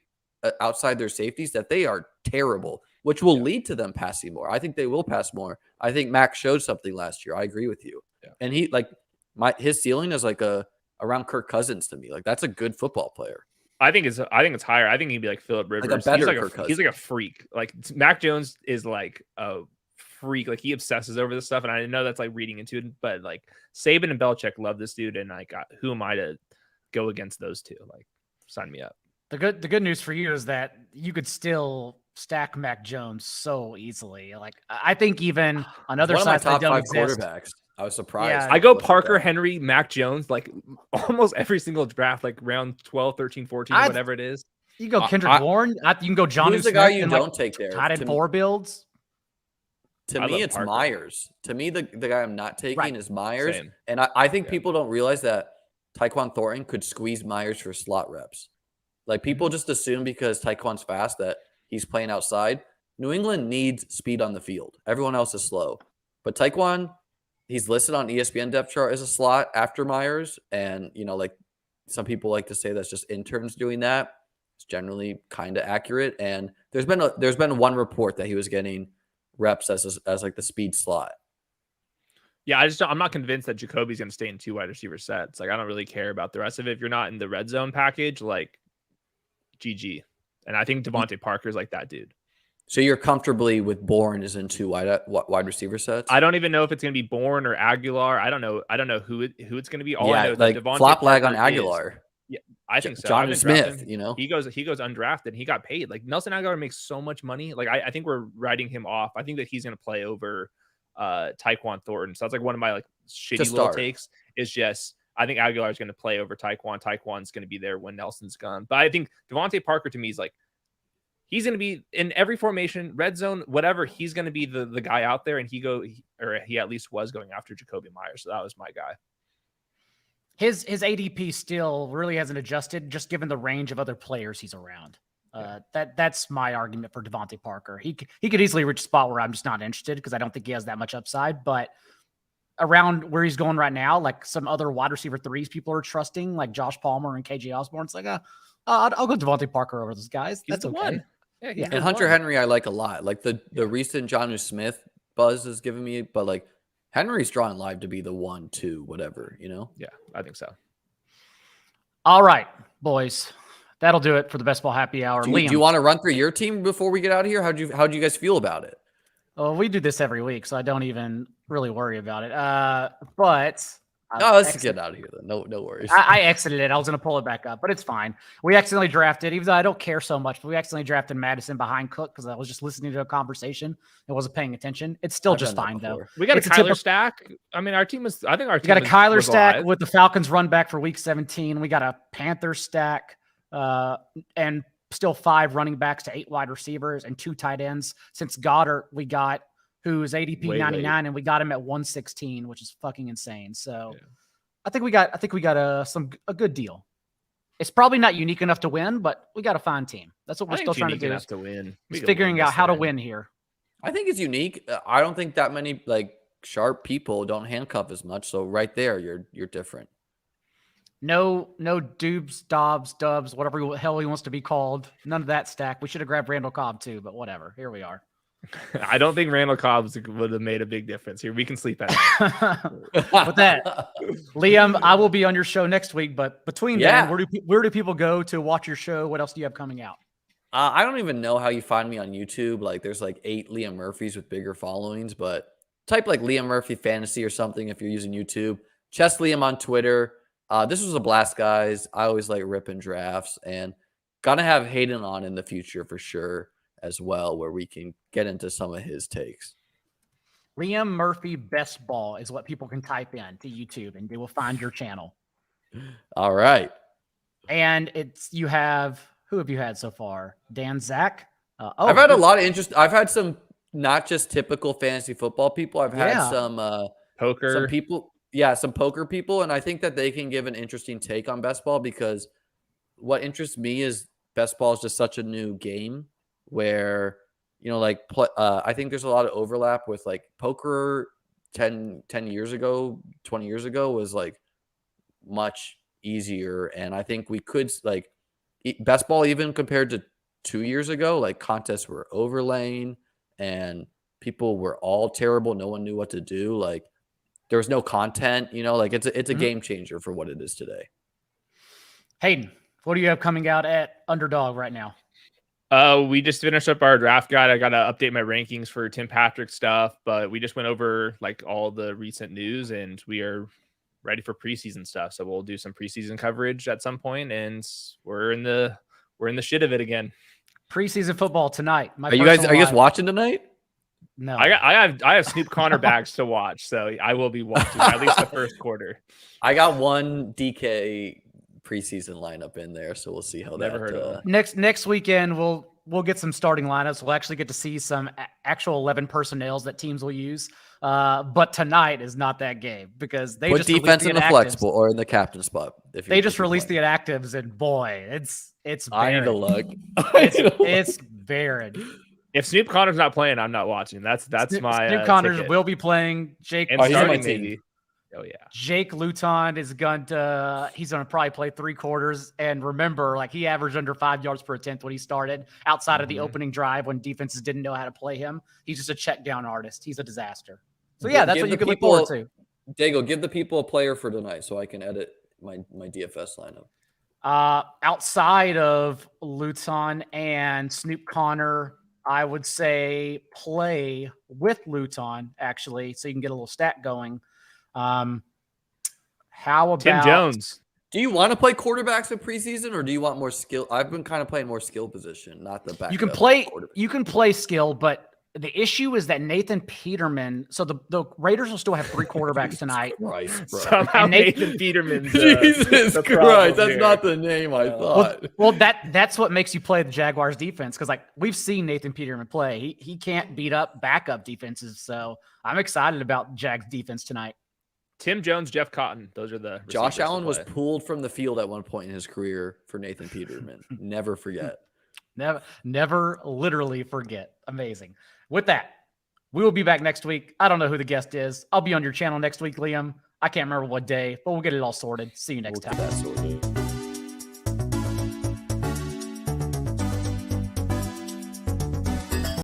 outside their safeties that they are terrible, which will lead to them passing more. I think they will pass more. I think Mac showed something last year. I agree with you. Yeah. And he his ceiling is like around Kirk Cousins to me. Like that's a good football player. I think it's higher. I think he'd be like Phillip Rivers. He's like a freak. Like Mac Jones is like a freak. Like he obsesses over this stuff, and I know that's like reading into it, but like Saban and Belichick love this dude, and like who am I to go against those two? Like sign me up. The good news for you is that you could still stack Mac Jones so easily. Like I think even on other sides top that don't 5 exist, quarterbacks. I was surprised. Yeah. I go Parker, Henry, Mac Jones, like almost every single draft, like round 12, 13, 14, whatever it is. You go Kendrick Bourne. You can go John. Who's the guy you don't take there? Tied in 4 builds. To me, it's Parker. Myers. To me, the guy I'm not taking is Myers. Same. And I think people don't realize that Tyquan Thornton could squeeze Myers for slot reps. Like people just assume because Tyquan's fast that he's playing outside. New England needs speed on the field. Everyone else is slow. But Tyquan, he's listed on ESPN depth chart as a slot after Myers. And, like some people like to say that's just interns doing that. It's generally kind of accurate. And there's been one report that he was getting reps as like the speed slot. Yeah, I'm not convinced that Jacoby's going to stay in 2 wide receiver sets. Like I don't really care about the rest of it. If you're not in the red zone package, like GG. And I think Devontae Parker's like that dude. So you're comfortably with Bourne is in 2 wide receiver sets? I don't even know if it's going to be Bourne or Aguilar. I don't know who it's going to be. All I know is like that Devontae flop lag Parker on Aguilar. Yeah, I think so. John Smith, he goes undrafted. He got paid. Like Nelson Aguilar makes so much money. Like I think we're writing him off. I think that he's going to play over Tyquan Thornton. So that's like one of my like shitty little takes. Is just I think Aguilar is going to play over Tyquan. Tyquan's going to be there when Nelson's gone. But I think Devontae Parker to me is like he's going to be in every formation, red zone, whatever. He's going to be the guy out there, and he at least was going after Jacoby Myers. So that was my guy. His ADP still really hasn't adjusted, just given the range of other players he's around. That's my argument for Devontae Parker. He could easily reach a spot where I'm just not interested because I don't think he has that much upside. But around where he's going right now, like some other wide receiver 3s people are trusting, like Josh Palmer and KJ Osborne. It's like, I'll go Devontae Parker over those guys. That's okay. One. Yeah, and Hunter Henry I like a lot. Like the recent Jonnu Smith buzz is giving me, but like Henry's drawing live to be the 1, 2, whatever, Yeah, I think so. All right, boys. That'll do it for the Best Ball Happy Hour. Do you want to run through your team before we get out of here? How'd you guys feel about it? Well, we do this every week, so I don't even really worry about it. But let's get out of here then. No worries. I exited it. I was going to pull it back up, but it's fine. We accidentally drafted, even though I don't care so much, but we accidentally drafted Madison behind Cook because I was just listening to a conversation and wasn't paying attention. It's still just fine, though. We got a Kyler stack. I mean, our team was, I think our team got a Kyler stack with the Falcons run back for week 17. We got a Panther stack and still 5 running backs to 8 wide receivers and 2 tight ends. Since Goddard, we got who's ADP 99, and we got him at 116, which is fucking insane. So I think we got a good deal. It's probably not unique enough to win, but we got a fine team. That's what we're still trying to do. To win. Is figuring out how to win here. I think it's unique. I don't think that many like sharp people don't handcuff as much. So right there, you're different. No Dubs, Dubs, whatever the hell he wants to be called. None of that stack. We should have grabbed Randall Cobb too, but whatever. Here we are. I don't think Randall Cobb would have made a big difference here. We can sleep at it. With that, Liam, I will be on your show next week. But between then, where do people go to watch your show? What else do you have coming out? I don't even know how you find me on YouTube. Like, there's like 8 Liam Murphys with bigger followings, but type like Liam Murphy Fantasy or something if you're using YouTube. Chess Liam on Twitter. This was a blast, guys. I always like ripping drafts, and gonna have Hayden on in the future for sure as well, where we can get into some of his takes. Liam Murphy Best Ball is what people can type in to YouTube, and they will find your channel. All right. And who have you had so far? Dan Zach? I've had a lot of interest. I've had some not just typical fantasy football people. I've had some poker. Some people. Yeah, some poker people. And I think that they can give an interesting take on best ball, because what interests me is best ball is just such a new game where, I think there's a lot of overlap with like poker 10 years ago, 20 years ago was like much easier. And I think we could like best ball, even compared to 2 years ago, like contests were overlaying and people were all terrible. No one knew what to do. Like there was no content, like it's a game changer for what it is today. Hayden, What do you have coming out at Underdog right now? We just finished up our draft guide. I got to update my rankings for Tim Patrick stuff, but we just went over like all the recent news and we are ready for preseason stuff. So we'll do some preseason coverage at some point, and we're in the shit of it again. Preseason football tonight. Are you guys watching tonight? No, I have Snoop Connor bags to watch, so I will be watching at least the first quarter. I got one DK preseason lineup in there, so we'll see how Never heard of it. Next weekend we'll get some starting lineups. We'll actually get to see some actual 11 personnels that teams will use. But tonight is not that game because they put just defense in the flexible or in the captain spot. If they just released the inactives, and boy, it's I need to look. It's barren. If Snoop Connor's not playing, I'm not watching. That's my Snoop Connors ticket. will be playing. Jake, and he's on my starting team. maybe. Oh yeah. Jake Luton is he's gonna probably play 3 quarters. And remember, like he averaged under 5 yards per attempt when he started outside of the opening drive when defenses didn't know how to play him. He's just a check down artist. He's a disaster. So yeah, that's what you can look forward to. Daigle, give the people a player for tonight so I can edit my DFS lineup. Outside of Luton and Snoop Connor, I would say play with Luton actually, so you can get a little stat going. How about Tim Jones? Do you want to play quarterbacks in preseason, or do you want more skill? I've been kind of playing more skill position, not the back. You can play skill, but the issue is that Nathan Peterman. So the Raiders will still have 3 quarterbacks tonight. Christ, bro. Somehow Nathan Peterman's Jesus Christ, that's not the name I thought. Well, that's what makes you play the Jaguars defense, because like we've seen Nathan Peterman play. He can't beat up backup defenses. So I'm excited about Jags defense tonight. Tim Jones, Jeff Cotton. Those are the Josh Allen was pulled from the field at one point in his career for Nathan Peterman. Never forget. Never literally forget. Amazing. With that, we will be back next week. I don't know who the guest is. I'll be on your channel next week, Liam. I can't remember what day, but we'll get it all sorted. See you next time.